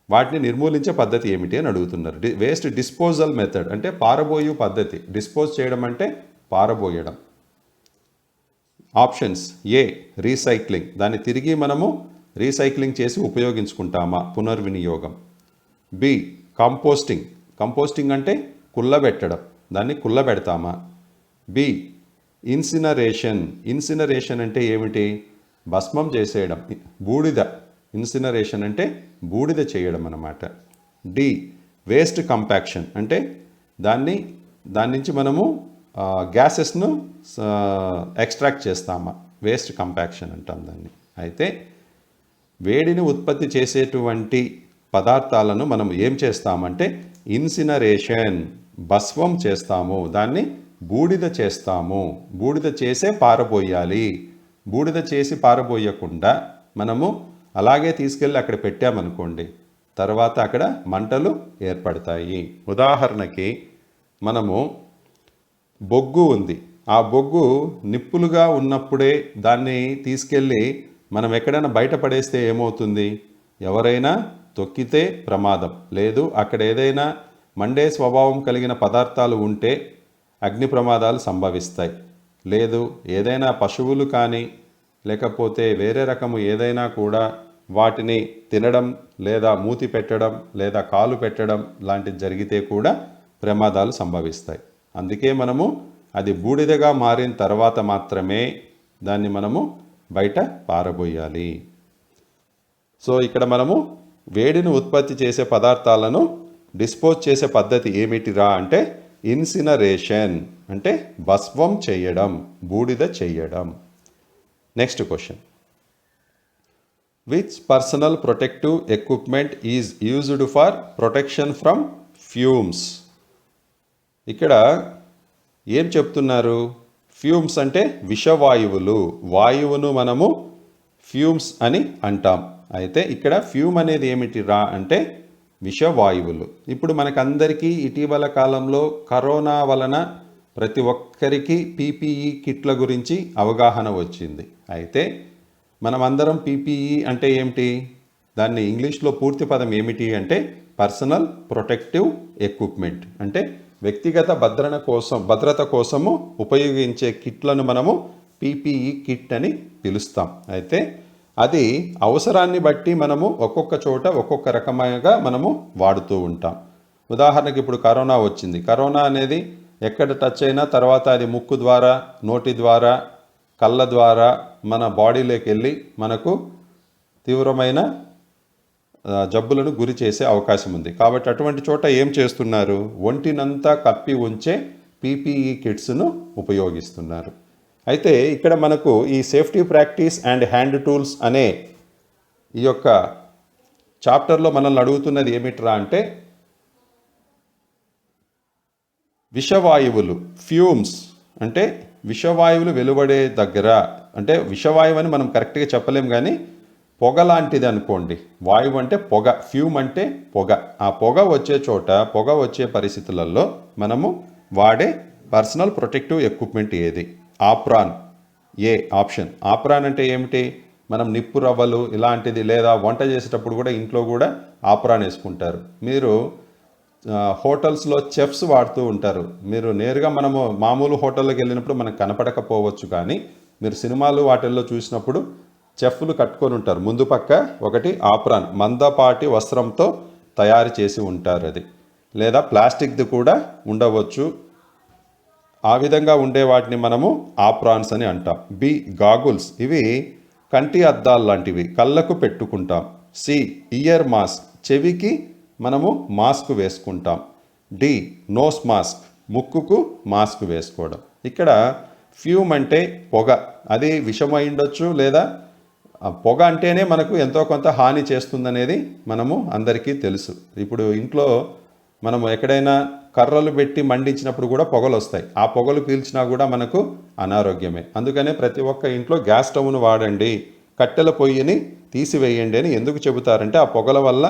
వాటిని నిర్మూలించే పద్ధతి ఏమిటి అని అడుగుతున్నారు. వేస్ట్ డిస్పోజల్ మెథడ్ అంటే పారబోయు పద్ధతి. డిస్పోజ్ చేయడం అంటే పారబోయడం. ఆప్షన్స్: ఏ రీసైక్లింగ్, దాన్ని తిరిగి మనము రీసైక్లింగ్ చేసి ఉపయోగించుకుంటామా, పునర్వినియోగం. బి కంపోస్టింగ్, కంపోస్టింగ్ అంటే కుళ్ళబెట్టడం, దాన్ని కుళ్ళబెడతామా. బి ఇన్సినరేషన్, ఇన్సినరేషన్ అంటే ఏమిటి, భస్మం చేసేయడం, బూడిద. ఇన్సినరేషన్ అంటే బూడిద చేయడం అన్నమాట. డి వేస్ట్ కంపాక్షన్ అంటే దాని నుంచి మనము గ్యాసెస్ను ఎక్స్ట్రాక్ట్ చేస్తామా, వేస్ట్ కంపాక్షన్ అంటాం దాన్ని. అయితే వేడిని ఉత్పత్తి చేసేటువంటి పదార్థాలను మనం ఏం చేస్తామంటే ఇన్సినరేషన్, భస్మం చేస్తాము, దాన్ని బూడిద చేస్తాము. బూడిద చేసే పారబోయాలి. బూడిద చేసి పారబోయకుండా మనము అలాగే తీసుకెళ్ళి అక్కడ పెట్టామనుకోండి, తర్వాత అక్కడ మంటలు ఏర్పడతాయి. ఉదాహరణకి మనము బొగ్గు ఉంది, ఆ బొగ్గు నిప్పులుగా ఉన్నప్పుడే దాన్ని తీసుకెళ్ళి మనం ఎక్కడైనా బయటపడేస్తే ఏమవుతుంది, ఎవరైనా తొక్కితే ప్రమాదం. లేదు అక్కడ ఏదైనా మండే స్వభావం కలిగిన పదార్థాలు ఉంటే అగ్ని ప్రమాదాలు సంభవిస్తాయి. లేదు ఏదైనా పశువులు కానీ లేకపోతే వేరే రకము ఏదైనా కూడా వాటిని తినడం లేదా మూతి పెట్టడం లేదా కాలు పెట్టడం లాంటిది జరిగితే కూడా ప్రమాదాలు సంభవిస్తాయి. అందుకే మనము అది బూడిదగా మారిన తర్వాత మాత్రమే దాన్ని మనము బయట పారబోయాలి. సో ఇక్కడ మనము వేడిని ఉత్పత్తి చేసే పదార్థాలను డిస్పోజ్ చేసే పద్ధతి ఏమిటిరా అంటే ఇన్సినరేషన్ అంటే భస్మం చేయడం, బూడిద చేయడం. Next question: which personal protective equipment is used for protection from fumes? ఇక్కడ ఏం చెప్తున్నారు? ఫ్యూమ్స్ అంటే విషవాయువులు. వాయువును మనము ఫ్యూమ్స్ అని అంటాం. అయితే ఇక్కడ ఫ్యూమ్ అనేది ఏమిటిరా అంటే విషవాయువులు. ఇప్పుడు మనకందరికీ ఇటీవల కాలంలో కరోనా వలన ప్రతి ఒక్కరికి పీపీఈ కిట్ల గురించి అవగాహన వచ్చింది. అయితే మనమందరం పీపీఈ అంటే ఏమిటి, దాన్ని ఇంగ్లీష్లో పూర్తి పదం ఏమిటి అంటే పర్సనల్ ప్రొటెక్టివ్ ఎక్విప్మెంట్, అంటే వ్యక్తిగత భద్రత కోసము ఉపయోగించే కిట్లను మనము పీపీఈ కిట్ అని పిలుస్తాం. అయితే అది అవసరాన్ని బట్టి మనము ఒక్కొక్క చోట ఒక్కొక్క రకమైనగా మనము వాడుతూ ఉంటాం. ఉదాహరణకి ఇప్పుడు కరోనా వచ్చింది. కరోనా అనేది ఎక్కడ టచ్ అయినా తర్వాత అది ముక్కు ద్వారా, నోటి ద్వారా, కళ్ళ ద్వారా మన బాడీలోకి వెళ్ళి మనకు తీవ్రమైన జబ్బులను గురి చేసే అవకాశం ఉంది. కాబట్టి అటువంటి చోట ఏం చేస్తున్నారు, ఒంటినంతా కప్పి ఉంచే పీపీఈ కిట్స్ను ఉపయోగిస్తున్నారు. అయితే ఇక్కడ మనకు ఈ safety practice and hand tools అనే ఈ యొక్క చాప్టర్లో మనల్ని అడుగుతున్నది ఏమిట్రా అంటే విషవాయువులు, ఫ్యూమ్స్ అంటే విషవాయువులు వెలువడే దగ్గర, అంటే విషవాయువు అని మనం కరెక్ట్గా చెప్పలేం కానీ పొగ లాంటిది అనుకోండి. వాయువు అంటే పొగ, ఫ్యూమ్ అంటే పొగ. ఆ పొగ వచ్చే చోట, పొగ వచ్చే పరిస్థితులలో మనము వాడే పర్సనల్ ప్రొటెక్టివ్ ఎక్విప్మెంట్ ఏది? ఆప్రాన్. ఏ ఆప్షన్. ఆప్రాన్ అంటే ఏమిటి, మనం నిప్పు రవ్వలు ఇలాంటిది లేదా వంట చేసేటప్పుడు కూడా ఇంట్లో కూడా ఆప్రాన్ వేసుకుంటారు. మీరు హోటల్స్లో చెఫ్స్ వాడుతూ ఉంటారు. మీరు నేరుగా మనము మామూలు హోటల్లోకి వెళ్ళినప్పుడు మనకు కనపడకపోవచ్చు, కానీ మీరు సినిమాలు వాటిల్లో చూసినప్పుడు చెఫ్లు కట్టుకొని ఉంటారు. ముందు పక్క ఒకటి ఆప్రాన్, మందపాటి వస్త్రంతో తయారు చేసి ఉంటారు అది, లేదా ప్లాస్టిక్ది కూడా ఉండవచ్చు. ఆ విధంగా ఉండే వాటిని మనము ఆప్రాన్స్ అని అంటాం. బి గాగుల్స్, ఇవి కంటి అద్దాలు లాంటివి, కళ్ళకు పెట్టుకుంటాం. సి ఇయర్ మాస్క్, చెవికి మనము మాస్క్ వేసుకుంటాం. డి నోస్ మాస్క్, ముక్కుకు మాస్క్ వేసుకోవడం. ఇక్కడ ఫ్యూమ్ అంటే పొగ, అది విషమై ఉండొచ్చు, లేదా పొగ అంటేనే మనకు ఎంతో కొంత హాని చేస్తుందనేది మనము అందరికీ తెలుసు. ఇప్పుడు ఇంట్లో మనము ఎక్కడైనా కర్రలు పెట్టి మండించినప్పుడు కూడా పొగలు వస్తాయి. ఆ పొగలు పీల్చినా కూడా మనకు అనారోగ్యమే. అందుకనే ప్రతి ఒక్క ఇంట్లో గ్యాస్ స్టవ్ను వాడండి, కట్టెల పొయ్యిని తీసివేయండి అని ఎందుకు చెబుతారంటే ఆ పొగల వల్ల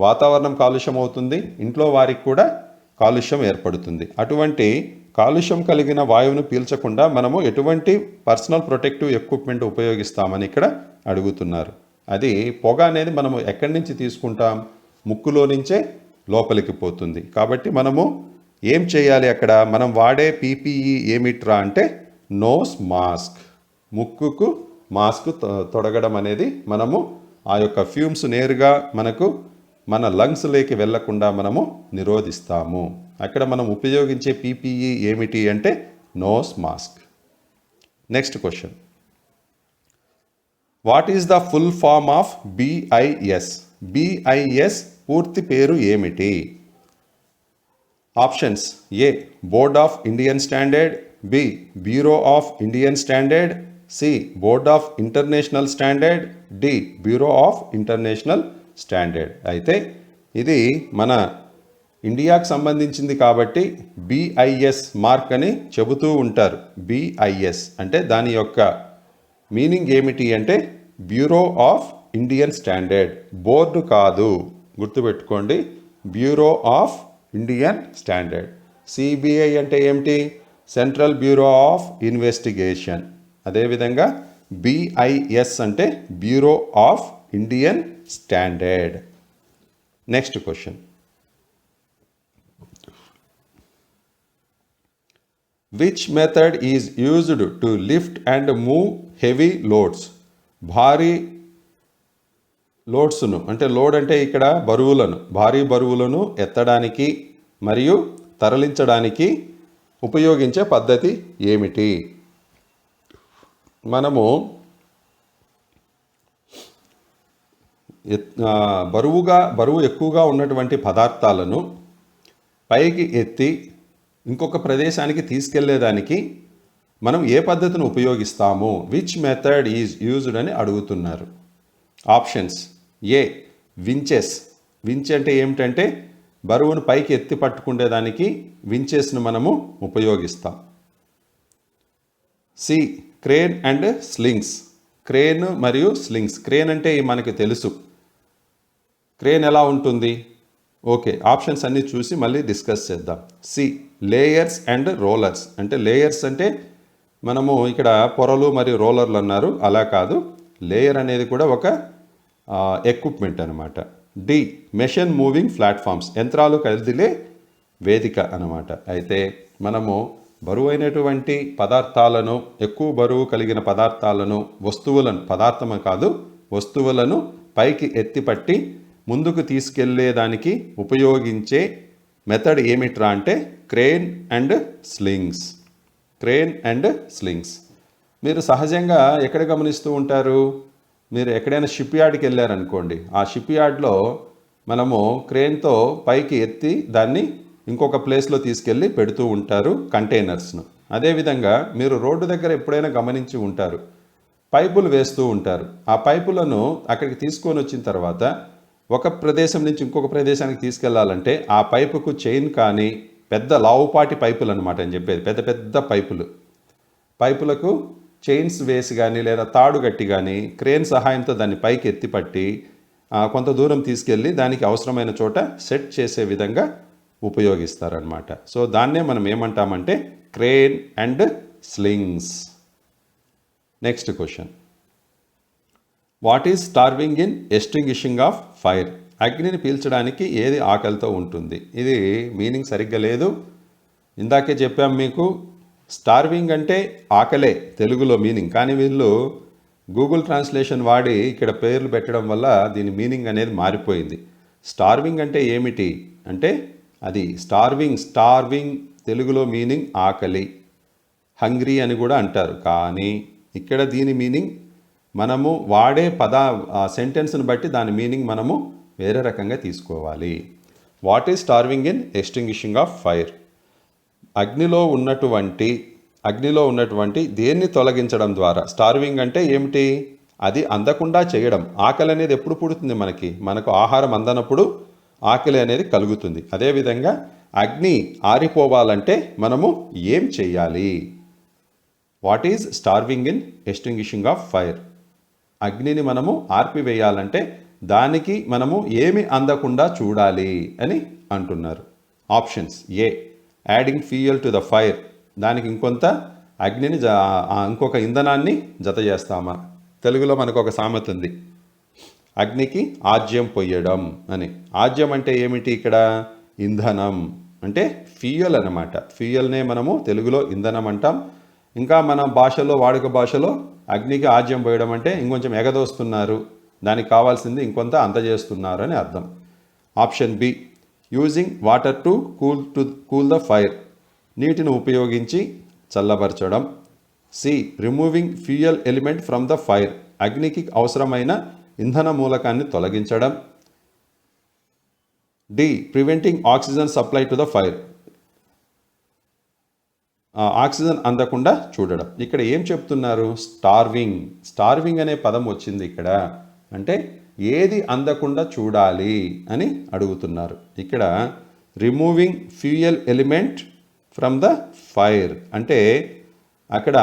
వాతావరణం కాలుష్యం అవుతుంది, ఇంట్లో వారికి కూడా కాలుష్యం ఏర్పడుతుంది. అటువంటి కాలుష్యం కలిగిన వాయువును పీల్చకుండా మనము ఎటువంటి పర్సనల్ ప్రొటెక్టివ్ ఎక్విప్మెంట్ ఉపయోగిస్తామని ఇక్కడ అడుగుతున్నారు. అది పొగ అనేది మనము ఎక్కడి నుంచి తీసుకుంటాం? ముక్కులో నుంచే లోపలికి పోతుంది. కాబట్టి మనము ఏం చేయాలి? అక్కడ మనం వాడే పీపీఈ ఏమిట్రా అంటే నోస్ మాస్క్. ముక్కుకు మాస్క్ తొడగడం అనేది మనము ఆ యొక్క ఫ్యూమ్స్ నేరుగా మన లంగ్స్లోకి వెళ్లకుండా మనము నిరోధిస్తాము. అక్కడ మనం ఉపయోగించే పీపీఈ ఏమిటి అంటే nose mask. Next question, what is the full form of BIS? BIS పూర్తి పేరు ఏమిటి? Options: A board of Indian standard, B bureau of Indian standard, C board of international standard, D bureau of international standard. అయితే ఇది మన ఇండియాకు సంబంధించింది కాబట్టి BIS mark అని చెబుతూ ఉంటారు. బిఐఎస్ అంటే దాని యొక్క మీనింగ్ ఏమిటి అంటే bureau of Indian standard. Board కాదు, గుర్తుపెట్టుకోండి, bureau of Indian standard. CBI అంటే ఏమిటి? Central bureau of investigation. అదేవిధంగా బిఐఎస్ అంటే bureau of Indian standard. Next question, which method is used to lift and move heavy loads? భారీ లోడ్స్ను అంటే load అంటే ఇక్కడ బరువులను, భారీ బరువులను ఎత్తడానికి మరియు తరలించడానికి ఉపయోగించే పద్ధతి ఏమిటి? మనము బరువు ఎక్కువగా ఉన్నటువంటి పదార్థాలను పైకి ఎత్తి ఇంకొక ప్రదేశానికి తీసుకెళ్లేదానికి మనం ఏ పద్ధతిని ఉపయోగిస్తాము? విచ్ మెథడ్ ఈజ్ యూజ్డ్ అని అడుగుతున్నారు. ఆప్షన్స్: ఏ వించెస్. వించ్ అంటే ఏమిటంటే బరువును పైకి ఎత్తి పట్టుకునేదానికి వించెస్ను మనము ఉపయోగిస్తాం. C crane and slings. Crane మరియు స్లింగ్స్. క్రేన్ అంటే మనకు తెలుసు, క్రేన్ ఎలా ఉంటుంది. ఓకే, ఆప్షన్స్ అన్నీ చూసి మళ్ళీ డిస్కస్ చేద్దాం. C layers and rollers. అంటే లేయర్స్ అంటే మనము ఇక్కడ పొరలు మరియు రోలర్లు అన్నారు, అలా కాదు. లేయర్ అనేది కూడా ఒక ఎక్విప్మెంట్ అనమాట. D machine moving platforms. యంత్రాలు కదిలే వేదిక అనమాట. అయితే మనము బరువైనటువంటి పదార్థాలను, ఎక్కువ బరువు కలిగిన పదార్థాలను, పదార్థమే కాదు వస్తువులను పైకి ఎత్తిపట్టి ముందుకు తీసుకెళ్లేదానికి ఉపయోగించే మెథడ్ ఏమిట్రా అంటే crane and slings. Crane and slings. మీరు సహజంగా ఎక్కడ గమనిస్తూ ఉంటారు? మీరు ఎక్కడైనా షిప్ యార్డ్కి వెళ్ళారనుకోండి, ఆ షిప్ యార్డ్లో మనము క్రేన్తో పైకి ఎత్తి దాన్ని ఇంకొక ప్లేస్లో తీసుకెళ్ళి పెడుతూ ఉంటారు కంటైనర్స్ను. అదేవిధంగా మీరు రోడ్డు దగ్గర ఎప్పుడైనా గమనించి ఉంటారు, పైపులు వేస్తూ ఉంటారు. ఆ పైపులను అక్కడికి తీసుకొని వచ్చిన తర్వాత ఒక ప్రదేశం నుంచి ఇంకొక ప్రదేశానికి తీసుకెళ్లాలంటే ఆ పైపుకు చైన్ కానీ, పెద్ద లావుపాటి పైపులు అనమాట అని చెప్పేది, పెద్ద పెద్ద పైపులకు చైన్స్ వేసి కానీ లేదా తాడు గట్టి కానీ క్రేన్ సహాయంతో దాన్ని పైకి ఎత్తిపట్టి కొంత దూరం తీసుకెళ్ళి దానికి అవసరమైన చోట సెట్ చేసే విధంగా ఉపయోగిస్తారనమాట. సో దాన్నే మనం ఏమంటామంటే crane and slings. Next question, what is starving in extinguishing of fire? అగ్నిని పీల్చడానికి ఏది ఆకలితో ఉంటుంది? ఇది మీనింగ్ సరిగ్గా లేదు. ఇందాకే చెప్పాం మీకు, స్టార్వింగ్ అంటే ఆకలే తెలుగులో మీనింగ్. కానీ వీళ్ళు గూగుల్ ట్రాన్స్లేషన్ వాడి ఇక్కడ పేర్లు పెట్టడం వల్ల దీని మీనింగ్ అనేది మారిపోయింది. స్టార్వింగ్ అంటే ఏమిటి అంటే అది స్టార్వింగ్ తెలుగులో మీనింగ్ ఆకలి, హంగ్రీ అని కూడా అంటారు. కానీ ఇక్కడ దీని మీనింగ్ మనము వాడే సెంటెన్స్ని బట్టి దాని మీనింగ్ మనము వేరే రకంగా తీసుకోవాలి. What is starving in extinguishing of fire? అగ్నిలో ఉన్నటువంటి దేన్ని తొలగించడం ద్వారా. స్టార్వింగ్ అంటే ఏమిటి? అది అందకుండా చేయడం. ఆకలి అనేది ఎప్పుడు పుడుతుంది? మనకు ఆహారం అందనప్పుడు ఆకలి అనేది కలుగుతుంది. అదేవిధంగా అగ్ని ఆరిపోవాలంటే మనము ఏం చేయాలి? What is starving in extinguishing of fire? అగ్నిని మనము ఆర్పివేయాలంటే దానికి మనము ఏమి అందకుండా చూడాలి అని అంటున్నారు. Options: A adding fuel to the fire, దానికి ఇంకొంత అగ్నిని ఇంకొక ఇంధనాన్ని జత చేస్తామా. తెలుగులో మనకు ఒక సామెత ఉంది, అగ్నికి ఆజ్యం పొయ్యడం అని. ఆజ్యం అంటే ఏమిటి ఇక్కడ? ఇంధనం అంటే ఫ్యూయల్ అనమాట. ఫ్యూయల్నే మనము తెలుగులో ఇంధనం అంటాం. ఇంకా మన భాషలో, వాడుక భాషలో అగ్నికి ఆజ్యం పోయడం అంటే ఇంకొంచెం ఎగదోస్తున్నారు, దానికి కావాల్సింది ఇంకొంత అందజేస్తున్నారు అని అర్థం. Option B, using water to cool the fire, నీటిని ఉపయోగించి చల్లబరచడం. C, removing fuel element from the fire, అగ్నికి అవసరమైన ఇంధన మూలకాన్ని తొలగించడం. D, preventing oxygen supply to the fire, oxygen అందకుండా చూడడం. ఇక్కడ ఏం చెప్తున్నారు? స్టార్వింగ్. స్టార్వింగ్ అనే పదం వచ్చింది ఇక్కడ. అంటే ఏది అందకుండా చూడాలి అని అడుగుతున్నారు. ఇక్కడ removing fuel element from the fire అంటే అక్కడ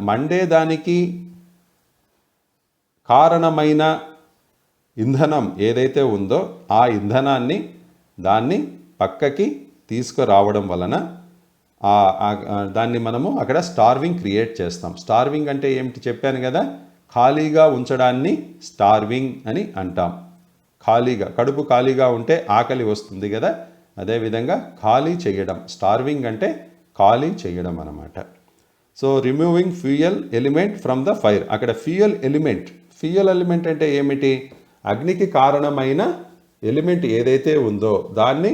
మండేదానికి కారణమైన ఇంధనం ఏదైతే ఉందో ఆ ఇంధనాన్ని దాన్ని పక్కకి తీసుకురావడం వలన దాన్ని మనము అక్కడ స్టార్వింగ్ క్రియేట్ చేస్తాం. స్టార్వింగ్ అంటే ఏమిటి చెప్పాను కదా, ఖాళీగా ఉంచడాన్ని స్టార్వింగ్ అని అంటాం. ఖాళీగా, కడుపు ఖాళీగా ఉంటే ఆకలి వస్తుంది కదా, అదేవిధంగా ఖాళీ చేయడం. స్టార్వింగ్ అంటే ఖాళీ చేయడం అన్నమాట. So removing fuel element from the fire, అక్కడ ఫ్యూయల్ ఎలిమెంట్ అంటే ఏమిటి? అగ్నికి కారణమైన ఎలిమెంట్ ఏదైతే ఉందో దాన్ని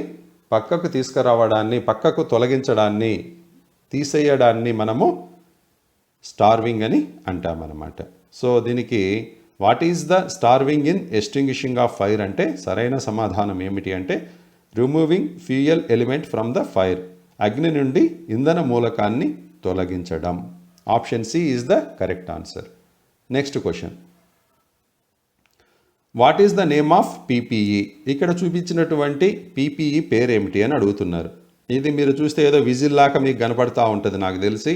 పక్కకు తీసుకురావడాన్ని, పక్కకు తొలగించడాన్ని, తీసేయడాన్ని మనము స్టార్వింగ్ అని అంటామన్నమాట. సో దీనికి what is the starving in extinguishing of fire అంటే సరైన సమాధానం ఏమిటి అంటే removing fuel element from the fire, అగ్ని నుండి ఇంధన మూలకాన్ని తొలగించడం. Option C is the correct answer. Next question, what is the name of PPE? ఇక్కడ చూపించినటువంటి పీపీఈ పేరేమిటి అని అడుగుతున్నారు. ఇది మీరు చూస్తే ఏదో విజిల్ లాగా మీకు కనపడతా ఉంటుంది నాకు తెలిసి,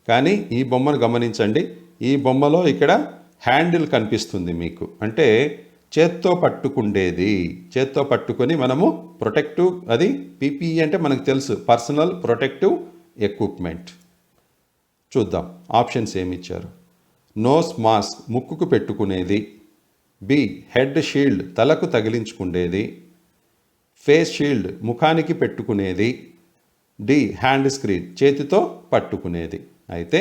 కానీ ఈ బొమ్మను గమనించండి. ఈ బొమ్మలో ఇక్కడ హ్యాండిల్ కనిపిస్తుంది మీకు, అంటే చేత్తో పట్టుకుండేది. చేత్తో పట్టుకొని మనము ప్రొటెక్టివ్, అది పీపీఈ అంటే మనకు తెలుసు, పర్సనల్ ప్రొటెక్టివ్ ఎక్విప్మెంట్. చూద్దాం ఆప్షన్స్ ఏమి ఇచ్చారు. నోస్ మాస్క్, ముక్కుకు పెట్టుకునేది. బి, హెడ్ షీల్డ్, తలకు తగిలించుకునేది. ఫేస్ షీల్డ్, ముఖానికి పెట్టుకునేది. డి, హ్యాండ్ స్క్రీన్, చేతితో పట్టుకునేది. అయితే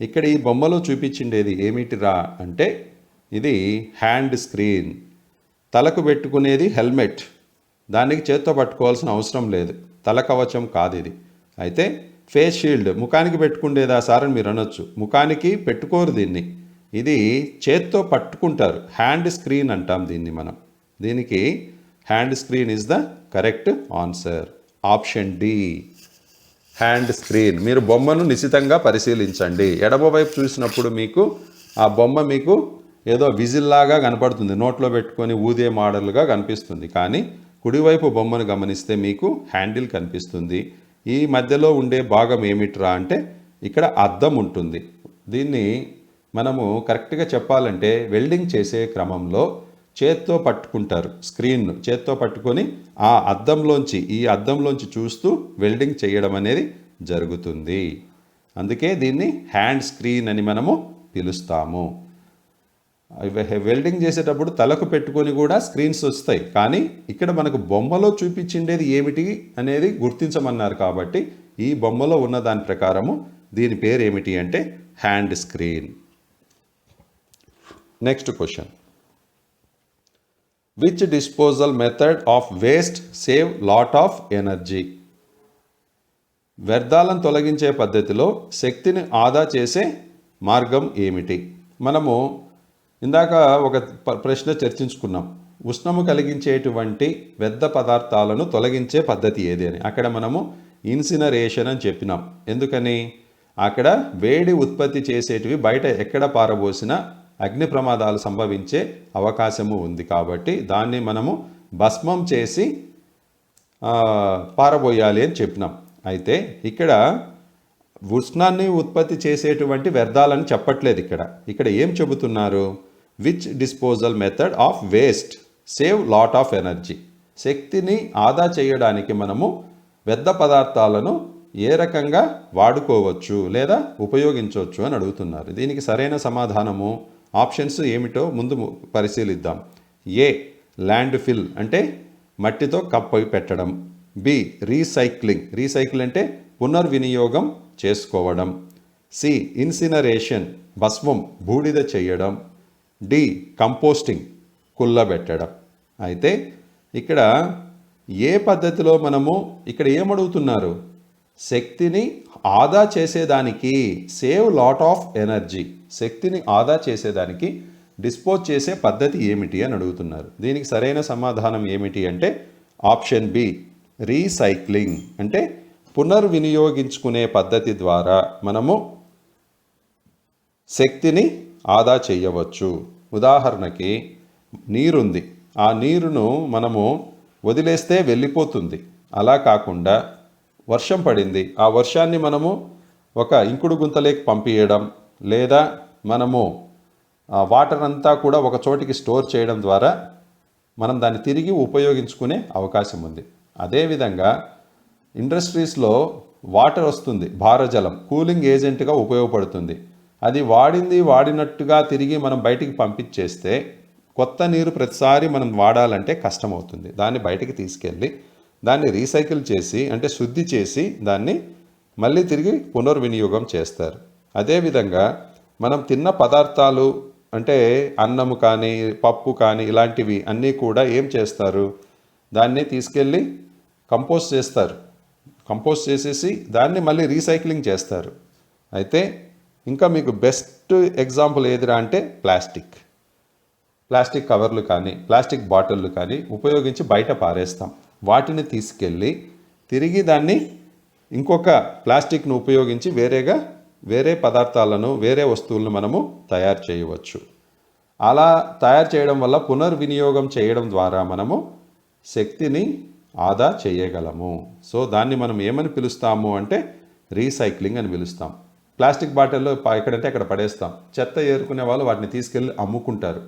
ఇక్కడ ఈ బొమ్మలో చూపించిండేది ఏమిటిరా అంటే ఇది హ్యాండ్ స్క్రీన్. తలకు పెట్టుకునేది హెల్మెట్, దానికి చేత్తో పట్టుకోవాల్సిన అవసరం లేదు, తల కవచం కాదు ఇది. అయితే ఫేస్ షీల్డ్, ముఖానికి పెట్టుకునేదా సార్ అని మీరు అనొచ్చు, ముఖానికి పెట్టుకోరు దీన్ని, ఇది చేత్తో పట్టుకుంటారు, హ్యాండ్ స్క్రీన్ అంటాం దీన్ని మనం. దీనికి hand screen is the correct answer. Option D, hand screen. మీరు బొమ్మను నిశితంగా పరిశీలించండి. ఎడమ వైపు చూసినప్పుడు మీకు ఆ బొమ్మ మీకు ఏదో విజిల్లాగా కనపడుతుంది, నోట్లో పెట్టుకొని ఊదే మోడల్గా కనిపిస్తుంది. కానీ కుడివైపు బొమ్మను గమనిస్తే మీకు హ్యాండిల్ కనిపిస్తుంది. ఈ మధ్యలో ఉండే భాగం ఏమిట్రా అంటే ఇక్కడ అద్దం ఉంటుంది. దీన్ని మనము కరెక్ట్గా చెప్పాలంటే వెల్డింగ్ చేసే క్రమంలో చేత్తో పట్టుకుంటారు, స్క్రీన్ను చేత్తో పట్టుకొని ఆ అద్దంలోంచి, ఈ అద్దంలోంచి చూస్తూ వెల్డింగ్ చేయడం అనేది జరుగుతుంది. అందుకే దీన్ని హ్యాండ్ స్క్రీన్ అని మనము పిలుస్తాము. వెల్డింగ్ చేసేటప్పుడు తలకు పెట్టుకొని కూడా స్క్రీన్స్ వస్తాయి, కానీ ఇక్కడ మనకు బొమ్మలో చూపించిండేది ఏమిటి అనేది గుర్తించమన్నారు కాబట్టి ఈ బొమ్మలో ఉన్న దాని ప్రకారము దీని పేరు ఏమిటి అంటే hand screen. Next question, which disposal method of waste save lot of energy? వ్యర్థాలను తొలగించే పద్ధతిలో శక్తిని ఆదా చేసే మార్గం ఏమిటి? మనము ఇందాక ఒక ప్రశ్న చర్చించుకున్నాం, ఉష్ణము కలిగించేటువంటి వ్యర్థ పదార్థాలను తొలగించే పద్ధతి ఏది అని. అక్కడ మనము ఇన్సినరేషన్ అని చెప్పినాం. ఎందుకని? అక్కడ వేడి ఉత్పత్తి చేసేటివి బయట ఎక్కడ పారబోసినా అగ్ని ప్రమాదాలు సంభవించే అవకాశము ఉంది, కాబట్టి దాన్ని మనము భస్మం చేసి పారబోయాలి అని చెప్పినాం. అయితే ఇక్కడ ఉష్ణాన్ని ఉత్పత్తి చేసేటువంటి వ్యర్థాలను చెప్పట్లేదు. ఇక్కడ ఏం చెబుతున్నారు? Which disposal method of waste save lot of energy. శక్తిని ఆదా చేయడానికి మనము వ్యర్థ పదార్థాలను ఏ రకంగా వాడుకోవచ్చు లేదా ఉపయోగించవచ్చు అని అడుగుతున్నారు. దీనికి సరైన సమాధానము ఆప్షన్స్ ఏమిటో ముందు పరిశీలిద్దాం. ఏ ల్యాండ్ ఫిల్ అంటే మట్టితో కప్పి పెట్టడం. బి రీసైక్లింగ్ అంటే పునర్వినియోగం చేసుకోవడం. సి ఇన్సినరేషన్ భస్మం బూడిద చేయడం. డి కంపోస్టింగ్ కుళ్ళబెట్టడం. అయితే ఇక్కడ ఏ పద్ధతిలో మనము ఇక్కడ ఏమడుగుతున్నారు, శక్తిని ఆదా చేసేదానికి సేవ్ లాట్ ఆఫ్ ఎనర్జీ, శక్తిని ఆదా చేసేదానికి డిస్పోజ్ చేసే పద్ధతి ఏమిటి అని అడుగుతున్నారు. దీనికి సరైన సమాధానం ఏమిటి అంటే ఆప్షన్ బి రీసైక్లింగ్ అంటే పునర్వినియోగించుకునే పద్ధతి ద్వారా మనము శక్తిని ఆదా చేయవచ్చు. ఉదాహరణకి నీరుంది, ఆ నీరును మనము వదిలేస్తే వెళ్ళిపోతుంది. అలా కాకుండా వర్షం పడింది, ఆ వర్షాన్ని మనము ఒక ఇంకుడు గుంతలోకి పంపించడం లేదా మనము వాటర్ అంతా కూడా ఒక చోటికి స్టోర్ చేయడం ద్వారా మనం దాన్ని తిరిగి ఉపయోగించుకునే అవకాశం ఉంది. అదేవిధంగా ఇండస్ట్రీస్లో వాటర్ వస్తుంది, భారజలం కూలింగ్ ఏజెంట్గా ఉపయోగపడుతుంది. అది వాడినట్టుగా తిరిగి మనం బయటికి పంపించేస్తే కొత్త నీరు ప్రతిసారి మనం వాడాలంటే కష్టమవుతుంది. దాన్ని బయటికి తీసుకెళ్ళి దాన్ని రీసైకిల్ చేసి అంటే శుద్ధి చేసి దాన్ని మళ్ళీ తిరిగి పునర్వినియోగం చేస్తారు. అదేవిధంగా మనం తిన్న పదార్థాలు అంటే అన్నము కానీ పప్పు కానీ ఇలాంటివి అన్నీ కూడా ఏం చేస్తారు, దాన్ని తీసుకెళ్ళి కంపోస్ట్ చేస్తారు. కంపోస్ట్ చేసేసి దాన్ని మళ్ళీ రీసైక్లింగ్ చేస్తారు. అయితే ఇంకా మీకు బెస్ట్ ఎగ్జాంపుల్ ఏదిరా అంటే ప్లాస్టిక్ కవర్లు కానీ ప్లాస్టిక్ బాటిళ్ళు కానీ ఉపయోగించి బయట పారేస్తాం. వాటిని తీసుకెళ్ళి తిరిగి దాన్ని ఇంకొక ప్లాస్టిక్ను ఉపయోగించి వేరే పదార్థాలను వేరే వస్తువులను మనము తయారు చేయవచ్చు. అలా తయారు చేయడం వల్ల పునర్వినియోగం చేయడం ద్వారా మనము శక్తిని ఆదా చేయగలము. సో దాన్ని మనం ఏమని పిలుస్తాము అంటే రీసైక్లింగ్ అని పిలుస్తాం. ప్లాస్టిక్ బాటిల్లో ఎక్కడంటే అక్కడ పడేస్తాం. చెత్త ఏరుకునే వాళ్ళు వాటిని తీసుకెళ్ళి అమ్ముకుంటారు.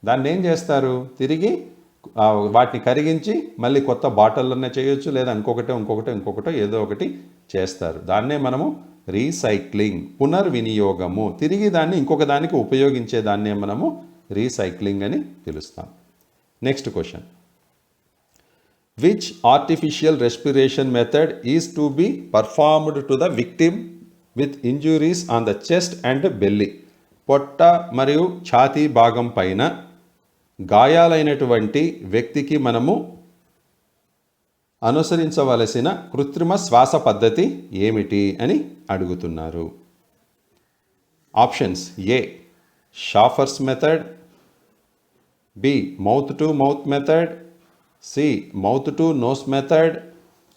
దాన్ని ఏం చేస్తారు, తిరిగి వాటిని కరిగించి మళ్ళీ కొత్త బాటిళ్ళనే చేయొచ్చు లేదా ఇంకొకటో ఏదో ఒకటి చేస్తారు. దాన్నే మనము రీసైక్లింగ్ పునర్వినియోగము, తిరిగి దాన్ని ఇంకొక దానికి ఉపయోగించే దాన్నే మనము రీసైక్లింగ్ అని పిలుస్తాం. Next question, which artificial respiration method is to be performed to the victim with injuries on the chest and belly? పొట్ట మరియు ఛాతీ భాగం పైన గాయాలైనటువంటి వ్యక్తికి మనము అనుసరించవలసిన కృత్రిమ శ్వాస పద్ధతి ఏమిటి అని అడుగుతున్నారు. Options A Schafer's method, B mouth to mouth method, C mouth to nose method,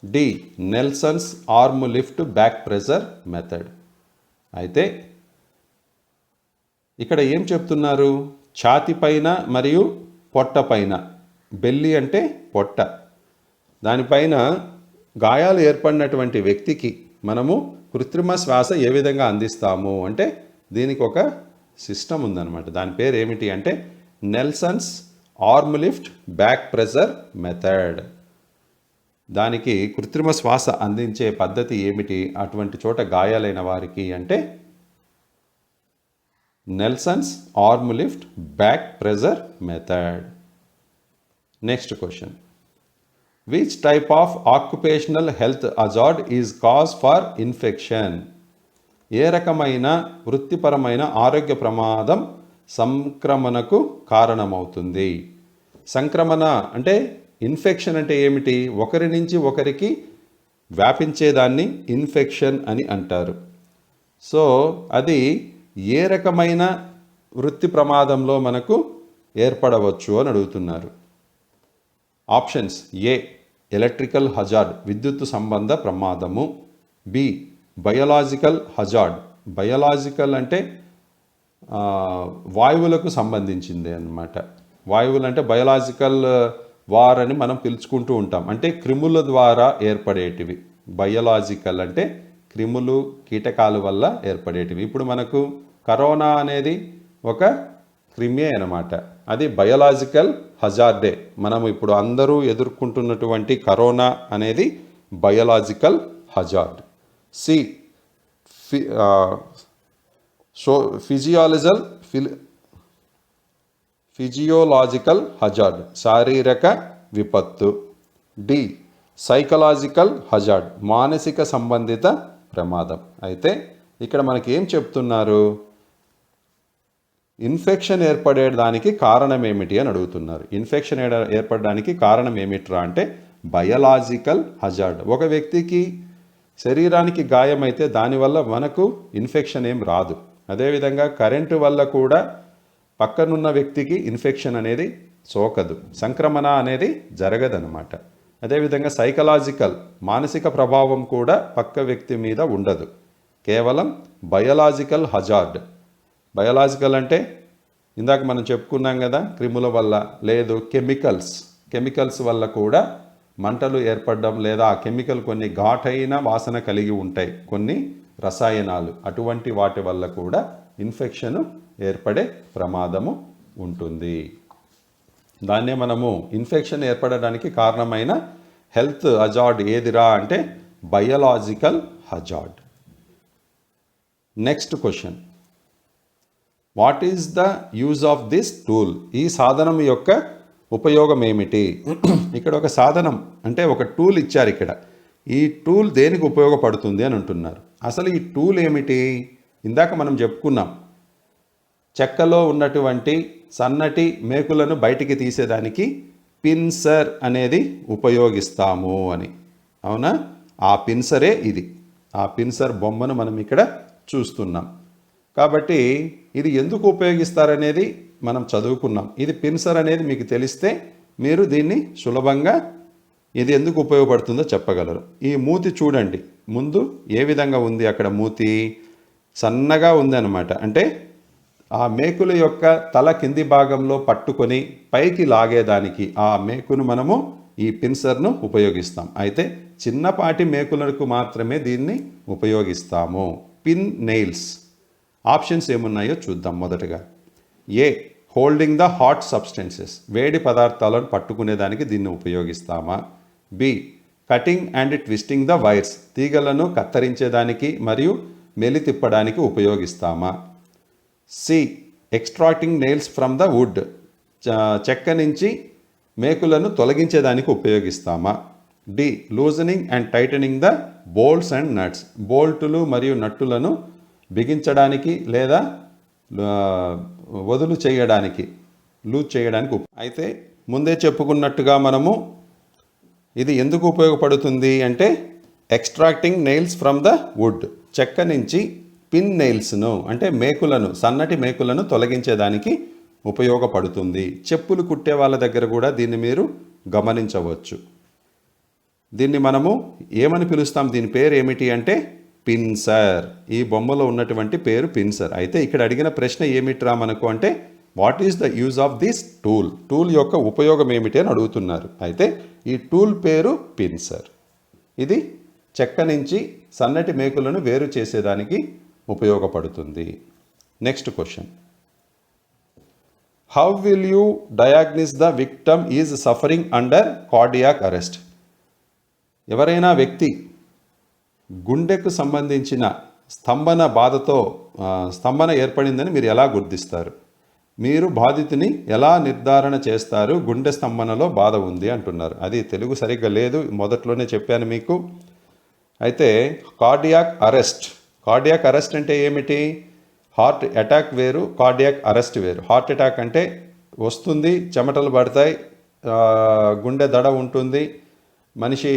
D Nelson's arm lift back pressure method. అయితే ఇక్కడ ఏం చెప్తున్నారు, ఛాతి పైన మరియు పొట్ట పైన, బెల్లి అంటే పొట్ట, దానిపైన గాయాలు ఏర్పడినటువంటి వ్యక్తికి మనము కృత్రిమ శ్వాస ఏ విధంగా అందిస్తాము అంటే దీనికి ఒక సిస్టమ్ ఉందన్నమాట. దాని పేరు ఏమిటి అంటే Nelson's arm lift back pressure method. దానికి కృత్రిమ శ్వాస అందించే పద్ధతి ఏమిటి అటువంటి చోట గాయాలైన వారికి అంటే Nelson's arm lift back pressure method. Next question, which type of occupational health hazard is cause for infection? ఏ రకమైన వృత్తిపరమైన ఆరోగ్య ప్రమాదం సంక్రమణకు కారణమవుతుంది? సంక్రమణ అంటే ఇన్ఫెక్షన్ అంటే ఏమిటి, ఒకరి నుంచి ఒకరికి వ్యాపించేదాన్ని ఇన్ఫెక్షన్ అని అంటారు. సో అది ఏ రకమైన వృత్తి ప్రమాదంలో మనకు ఏర్పడవచ్చు అని అడుగుతున్నారు. ఆప్షన్స్ ఏ ఎలక్ట్రికల్ హజార్డ్ విద్యుత్ సంబంధ ప్రమాదము, బి బయోలాజికల్ హజార్డ్, బయోలాజికల్ అంటే వాయువులకు సంబంధించింది అన్నమాట. వాయువులు అంటే బయోలాజికల్ వార్ అని మనం పిలుచుకుంటూ ఉంటాం, అంటే క్రిముల ద్వారా ఏర్పడేటివి. బయోలాజికల్ అంటే క్రిములు కీటకాల వల్ల ఏర్పడేటివి. ఇప్పుడు మనకు కరోనా అనేది ఒక క్రిమే అన్నమాట, అది బయోలాజికల్ హజార్డే. మనం ఇప్పుడు అందరూ ఎదుర్కొంటున్నటువంటి కరోనా అనేది biological hazard. C physiological hazard శారీరక విపత్తు. డి సైకలాజికల్ హజార్డ్ మానసిక సంబంధిత ప్రమాదం. అయితే ఇక్కడ మనకి ఏం చెప్తున్నారు, ఇన్ఫెక్షన్ ఏర్పడేదానికి కారణం ఏమిటి అని అడుగుతున్నారు. ఇన్ఫెక్షన్ ఏర్పడడానికి కారణం ఏమిట్రా అంటే బయలాజికల్ హజార్డ్. ఒక వ్యక్తికి శరీరానికి గాయమైతే దానివల్ల మనకు ఇన్ఫెక్షన్ ఏం రాదు. అదేవిధంగా కరెంటు వల్ల కూడా పక్కనున్న వ్యక్తికి ఇన్ఫెక్షన్ అనేది సోకదు, సంక్రమణ అనేది జరగదన్నమాట. అదేవిధంగా సైకలాజికల్ మానసిక ప్రభావం కూడా పక్క వ్యక్తి మీద ఉండదు. కేవలం బయలాజికల్ హజార్డ్. బయలాజికల్ అంటే ఇందాక మనం చెప్పుకున్నాం కదా, క్రిముల వల్ల లేదు కెమికల్స్ వల్ల కూడా మంటలు ఏర్పడడం, లేదా ఆ కెమికల్ కొన్ని ఘాటైన వాసన కలిగి ఉంటాయి, కొన్ని రసాయనాలు, అటువంటి వాటి వల్ల కూడా ఇన్ఫెక్షన్ ఏర్పడే ప్రమాదము ఉంటుంది. దాన్నే మనము ఇన్ఫెక్షన్ ఏర్పడడానికి కారణమైన హెల్త్ హజార్డ్ ఏదిరా అంటే biological hazard. Next question, what is the use of this tool? ఈ సాధనం యొక్క ఉపయోగం ఏమిటి? ఇక్కడ ఒక సాధనం అంటే ఒక టూల్ ఇచ్చారు. ఇక్కడ ఈ టూల్ దేనికి ఉపయోగపడుతుంది అని అంటున్నారు. అసలు ఈ టూల్ ఏమిటి? ఇందాక మనం చెప్పుకున్నాం, చెక్కలో ఉన్నటువంటి సన్నటి మేకులను బయటికి తీసేదానికి పిన్సర్ అనేది ఉపయోగిస్తాము అని. అవునా? ఆ పిన్సరే ఇది. ఆ పిన్సర్ బొమ్మను మనం ఇక్కడ చూస్తున్నాం. కాబట్టి ఇది ఎందుకు ఉపయోగిస్తారనేది మనం చదువుకున్నాం. ఇది పిన్సర్ అనేది మీకు తెలిస్తే మీరు దీన్ని సులభంగా ఇది ఎందుకు ఉపయోగపడుతుందో చెప్పగలరు. ఈ మూతి చూడండి, ముందు ఏ విధంగా ఉంది, అక్కడ మూతి సన్నగా ఉంది అన్నమాట. అంటే ఆ మేకుల యొక్క తల కింది భాగంలో పట్టుకొని పైకి లాగేదానికి ఆ మేకును మనము ఈ పిన్సర్ను ఉపయోగిస్తాం. అయితే చిన్నపాటి మేకులకు మాత్రమే దీన్ని ఉపయోగిస్తాము. Pin nails. ఆప్షన్స్ ఏమున్నాయో చూద్దాం. మొదటగా A holding the hot substances, వేడి పదార్థాలను పట్టుకునేదానికి దీన్ని ఉపయోగిస్తామా? B cutting and twisting the wires, తీగలను కత్తరించేదానికి మరియు మెలి తిప్పడానికి ఉపయోగిస్తామా? C extracting nails from the wood, చెక్క నుంచి మేకులను తొలగించేదానికి ఉపయోగిస్తామా? D loosening and tightening the bolts and nuts, బోల్టులు మరియు నట్టులను బిగించడానికి లేదా వదులు చేయడానికి, లూజ్ చేయడానికి. అయితే ముందే చెప్పుకున్నట్టుగా మనము ఇది ఎందుకు ఉపయోగపడుతుంది అంటే extracting nails from the wood, చెక్క నుంచి పిన్ నెయిల్స్ను అంటే మేకులను, సన్నటి మేకులను తొలగించేదానికి ఉపయోగపడుతుంది. చెప్పులు కుట్టే వాళ్ళ దగ్గర కూడా దీన్ని మీరు గమనించవచ్చు. దీన్ని మనము ఏమని పిలుస్తాం? దీని పేరు ఏమిటి అంటే పిన్సర్. ఈ బొమ్మలో ఉన్నటువంటి పేరు పిన్సర్. అయితే ఇక్కడ అడిగిన ప్రశ్న ఏమిట్రా మనకు అంటే what is the use of this tool? Tool యొక్క ఉపయోగం ఏమిటి అని అడుగుతున్నారు. అయితే ఈ టూల్ పేరు పిన్సర్. ఇది చెక్క నుంచి సన్నటి మేకులను వేరు చేసేదానికి ఉపయోగపడుతుంది. Next question, how will you diagnosis the victim is suffering under cardiac arrest? ఎవరైనా వ్యక్తి గుండెకు సంబంధించిన స్తంభన ఏర్పడిందని మీరు ఎలా గుర్తిస్తారు? మీరు బాధితుని ఎలా నిర్ధారణ చేస్తారు గుండె స్తంభనలో బాధ ఉంది అంటున్నారు. అది తెలుగు సరిగ్గా లేదు, మొదట్లోనే చెప్పాను మీకు. అయితే కార్డియాక్ అరెస్ట్ అంటే ఏమిటి? హార్ట్ అటాక్ వేరు, కార్డియాక్ అరెస్ట్ వేరు. హార్ట్ అటాక్ అంటే వస్తుంది, చెమటలు పడతాయి, గుండె దడ ఉంటుంది, మనిషి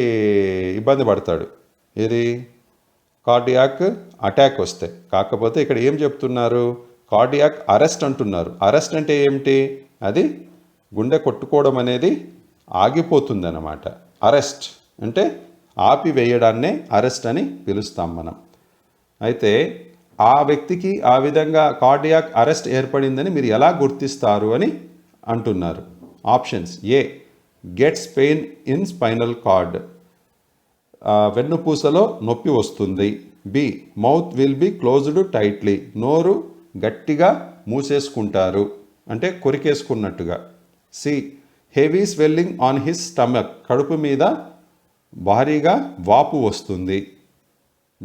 ఇబ్బంది పడతాడు. ఇది కార్డియాక్ అటాక్ వస్తే. కాకపోతే ఇక్కడ ఏం చెప్తున్నారు? కార్డియాక్ అరెస్ట్ అంటున్నారు. అరెస్ట్ అంటే ఏమిటి? అది గుండె కొట్టుకోవడం అనేది ఆగిపోతుంది అన్నమాట. అరెస్ట్ అంటే ఆపివేయడాన్నే అరెస్ట్ అని పిలుస్తాం మనం. అయితే ఆ వ్యక్తికి ఆ విధంగా కార్డియాక్ అరెస్ట్ ఏర్పడిందని మీరు ఎలా గుర్తిస్తారు అని అంటున్నారు. Options, A gets pain in spinal cord, వెన్నుపూసలో నొప్పి వస్తుంది. B mouth will be closed tightly, నోరు గట్టిగా మూసేసుకుంటారు అంటే కొరికేసుకున్నట్టుగా. C heavy swelling on his stomach, కడుపు మీద భారీగా వాపు వస్తుంది.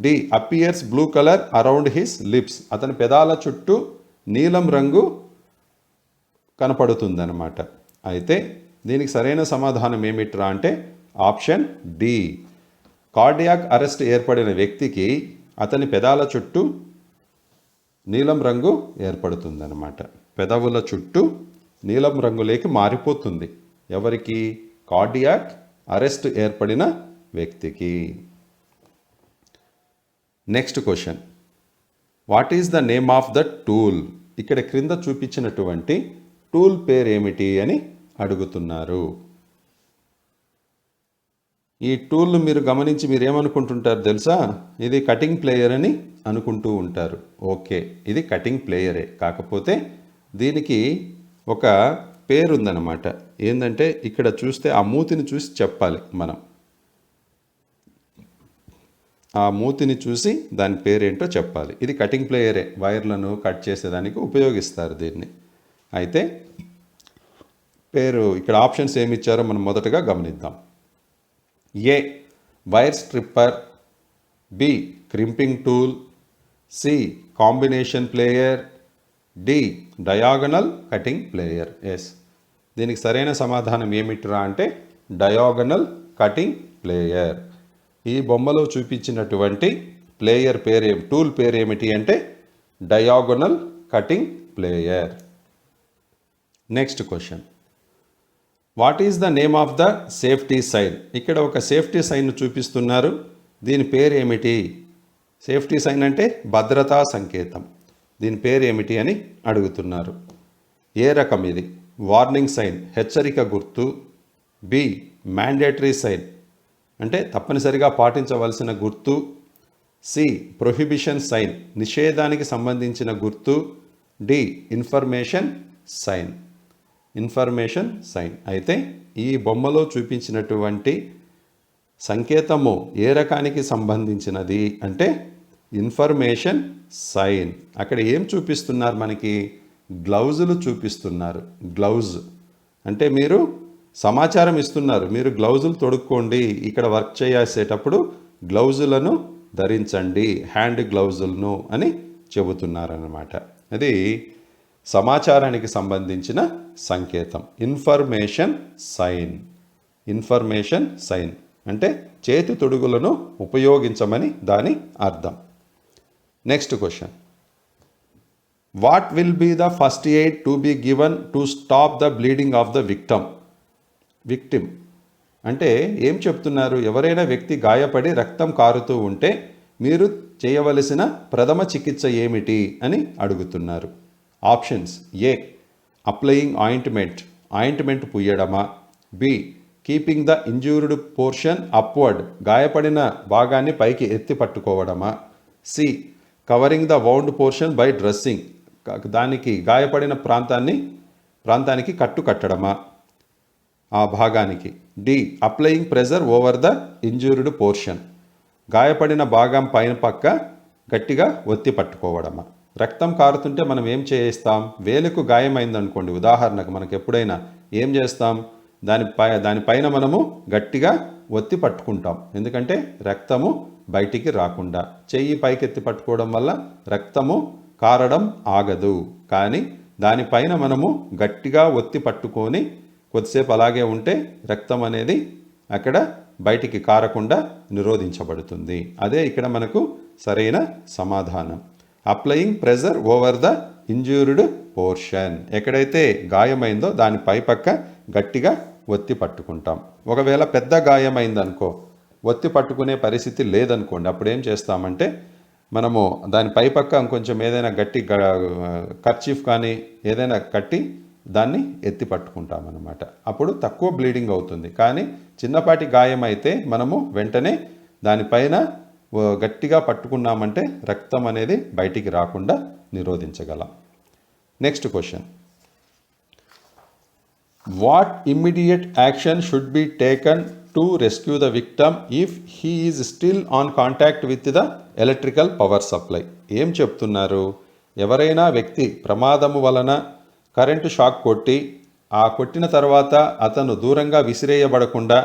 D appears blue colour around his lips, అతని పెదాల చుట్టూ నీలం రంగు కనపడుతుందన్నమాట. అయితే దీనికి సరైన సమాధానం ఏమిట్రా అంటే ఆప్షన్ డి. కార్డియాక్ అరెస్ట్ ఏర్పడిన వ్యక్తికి అతని పెదాల చుట్టూ నీలం రంగు ఏర్పడుతుందన్నమాట. పెదవుల చుట్టూ నీలం రంగులోకి మారిపోతుంది. ఎవరికి? కార్డియాక్ అరెస్ట్ ఏర్పడిన వ్యక్తికి. Next question, what is the name of the tool? ఇక్కడ క్రింద చూపించినటువంటి టూల్ పేరు ఏమిటి అని అడుగుతున్నారు. ఈ టూల్ మీరు గమనించి మీరు ఏమనుకుంటుంటారు తెలుసా? ఇది కటింగ్ ప్లేయర్ అని అనుకుంటూ ఉంటారు. ఓకే, ఇది కటింగ్ ప్లేయరే, కాకపోతే దీనికి ఒక పేరు ఉందన్నమాట. ఏంటంటే ఇక్కడ చూస్తే ఆ మూతిని చూసి చెప్పాలి మనం. ఆ మూతిని చూసి దాని పేరేంటో చెప్పాలి. ఇది కటింగ్ ప్లేయరే, వైర్లను కట్ చేసేదానికి ఉపయోగిస్తారు దీన్ని. అయితే పేరు ఇక్కడ ఆప్షన్స్ ఏమి ఇచ్చారో మనం మొదటగా గమనిద్దాం. A wire stripper, B crimping tool, C combination plier, D diagonal cutting plier. Yes, దీనికి సరైన సమాధానం ఏమిట్రా అంటే డయాగనల్ కటింగ్ ప్లేయర్. ఈ బొమ్మలో చూపించినటువంటి ప్లేయర్ పేరు, టూల్ పేరు ఏమిటి అంటే diagonal cutting plier. Next question, what is the name of the safety sign? ఇక్కడ ఒక సేఫ్టీ సైన్ చూపిస్తున్నారు. దీని పేరు ఏమిటి? సేఫ్టీ సైన్ అంటే భద్రతా సంకేతం. దీని పేరు ఏమిటి అని అడుగుతున్నారు. ఏ రకం ఇది? వార్నింగ్ సైన్, హెచ్చరిక గుర్తు. బి మ్యాండేటరీ సైన్, అంటే తప్పనిసరిగా పాటించవలసిన గుర్తు. సి ప్రొహిబిషన్ సైన్, నిషేధానికి సంబంధించిన గుర్తు. D information sign. Information sign. అయితే ఈ బొమ్మలో చూపించినటువంటి సంకేతము ఏ రకానికి సంబంధించినది అంటే ఇన్ఫర్మేషన్ సైన్. అక్కడ ఏం చూపిస్తున్నారు మనకి? గ్లౌజులు చూపిస్తున్నారు. గ్లౌజ్ అంటే మీరు సమాచారం ఇస్తున్నారు, మీరు గ్లౌజులు తొడుక్కోండి, ఇక్కడ వర్క్ చేసేటప్పుడు గ్లౌజులను ధరించండి, హ్యాండ్ గ్లౌజులను అని చెబుతున్నారన్నమాట. అది సమాచారానికి సంబంధించిన సంకేతం. Information sign. ఇన్ఫర్మేషన్ సైన్ అంటే చేతి తొడుగులను ఉపయోగించమని దాని అర్థం. Next question, what will be the first aid to be given to stop the bleeding of the victim? అంటే ఏం చెప్తున్నారు? ఎవరైనా వ్యక్తి గాయపడి రక్తం కారుతూ ఉంటే మీరు చేయవలసిన ప్రథమ చికిత్స ఏమిటి అని అడుగుతున్నారు. ఆప్షన్స్: ఏ అప్లయింగ్ ఆయింట్మెంట్ పుయ్యడమా. B keeping the injured portion upward, గాయపడిన భాగాన్ని పైకి ఎత్తి పట్టుకోవడమా. C covering the wound portion by dressing, దానికి గాయపడిన ప్రాంతానికి కట్టు కట్టడమా ఆ భాగానికి. D applying pressure over the injured portion, గాయపడిన భాగం పైన పక్క గట్టిగా ఒత్తి పట్టుకోవడమా. రక్తం కారుతుంటే మనం ఏం చేస్తాం? వేలుకు గాయమైందనుకోండి ఉదాహరణకు, మనకు ఎప్పుడైనా ఏం చేస్తాం? దానిపైన మనము గట్టిగా ఒత్తి పట్టుకుంటాం, ఎందుకంటే రక్తము బయటికి రాకుండా. చెయ్యి పైకెత్తి పట్టుకోవడం వల్ల రక్తము కారడం ఆగదు, కానీ దానిపైన మనము గట్టిగా ఒత్తి పట్టుకొని కొద్దిసేపు అలాగే ఉంటే రక్తం అనేది అక్కడ బయటికి కారకుండా నిరోధించబడుతుంది. అదే ఇక్కడ మనకు సరైన సమాధానం. Applying pressure over the injured portion, ఎక్కడైతే గాయమైందో దాని పై పక్క గట్టిగా ఒత్తి పట్టుకుంటాం. ఒకవేళ పెద్ద గాయమైందనుకో, ఒత్తి పట్టుకునే పరిస్థితి లేదనుకోండి, అప్పుడు ఏం చేస్తామంటే మనము దాని పై పక్క ఇంకొంచెం ఏదైనా గట్టి కర్చీఫ్ కానీ ఏదైనా కట్టి దాన్ని ఎత్తి పట్టుకుంటాం అన్నమాట. అప్పుడు తక్కువ బ్లీడింగ్ అవుతుంది. కానీ చిన్నపాటి గాయం అయితే మనము వెంటనే దానిపైన గట్టిగా పట్టుకున్నామంటే రక్తం అనేది బయటికి రాకుండా నిరోధించగలం. Next question, what immediate action should be taken to rescue the victim if he is still on contact with the electrical power supply? ఏం చెప్తున్నారు? ఎవరైనా వ్యక్తి ప్రమాదము వలన కరెంటు షాక్ కొట్టి ఆ కొట్టిన తర్వాత అతను దూరంగా విసిరేయబడకుండా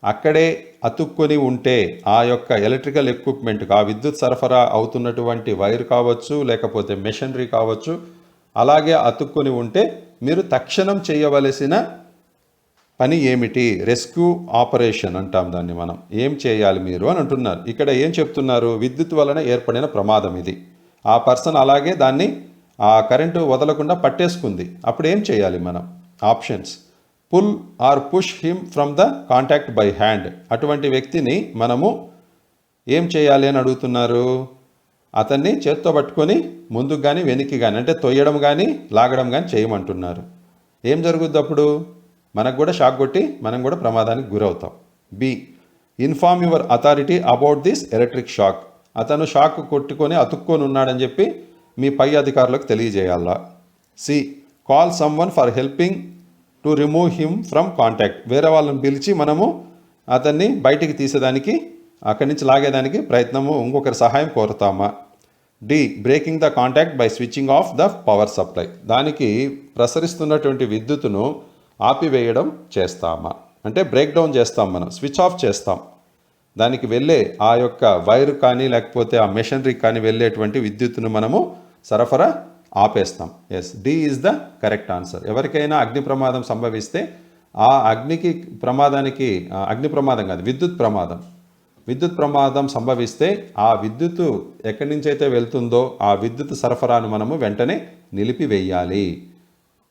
అక్కడే అతుక్కొని ఉంటే ఆ యొక్క ఎలక్ట్రికల్ ఎక్విప్మెంట్కి, ఆ విద్యుత్ సరఫరా అవుతున్నటువంటి వైర్ కావచ్చు, లేకపోతే మెషినరీ కావచ్చు, అలాగే అతుక్కొని ఉంటే మీరు తక్షణం చేయవలసిన పని ఏమిటి? రెస్క్యూ ఆపరేషన్ అంటాం దాన్ని మనం. ఏం చేయాలి మీరు అని అంటున్నారు. ఇక్కడ ఏం చెప్తున్నారు? విద్యుత్ వలన ఏర్పడిన ప్రమాదం ఇది. ఆ పర్సన్ అలాగే దాన్ని ఆ కరెంటు వదలకుండా పట్టేసుకుంది. అప్పుడు ఏం చేయాలి మనం? Options: pull or push him from the contact by hand. అటువంటి వ్యక్తిని మనము ఏం చేయాలి అని అడుగుతున్నారు. అతన్ని చేత్తో పట్టుకొని ముందుకు కానీ వెనక్కి కానీ, అంటే తొయ్యడం కానీ లాగడం కానీ చేయమంటున్నారు. ఏం జరుగుద్ది అప్పుడు? మనకు కూడా షాక్ కొట్టి మనం కూడా ప్రమాదానికి గురవుతాం. B, inform your authority about this electric shock. అతను షాక్ కొట్టుకొని అతుక్కొని ఉన్నాడని చెప్పి మీ పై అధికారులకు తెలియజేయాలా. C, call someone for helping to remove him from contact. వేరే వాళ్ళని పిలిచి మనము అతన్ని బయటికి తీసేదానికి, అక్కడి నుంచి లాగేదానికి ప్రయత్నము, ఇంకొకరి సహాయం కోరుతామా. D, breaking the contact by switching off the power supply. దానికి ప్రసరిస్తున్నటువంటి విద్యుత్తును ఆపివేయడం చేస్తామా, అంటే బ్రేక్ డౌన్ చేస్తాం, మనం స్విచ్ ఆఫ్ చేస్తాం. దానికి వెళ్ళే ఆ యొక్క వైర్ కానీ లేకపోతే ఆ మెషినరీ కానీ వెళ్ళేటువంటి విద్యుత్తును మనము సరఫరా ఆపేస్తాం. Yes, D is the correct answer. ఎవరికైనా అగ్ని ప్రమాదం సంభవిస్తే ఆ అగ్ని ప్రమాదం కాదు, విద్యుత్ ప్రమాదం సంభవిస్తే ఆ విద్యుత్తు ఎక్కడి నుంచి అయితే వెళ్తుందో ఆ విద్యుత్ సరఫరాను మనము వెంటనే నిలిపివేయాలి.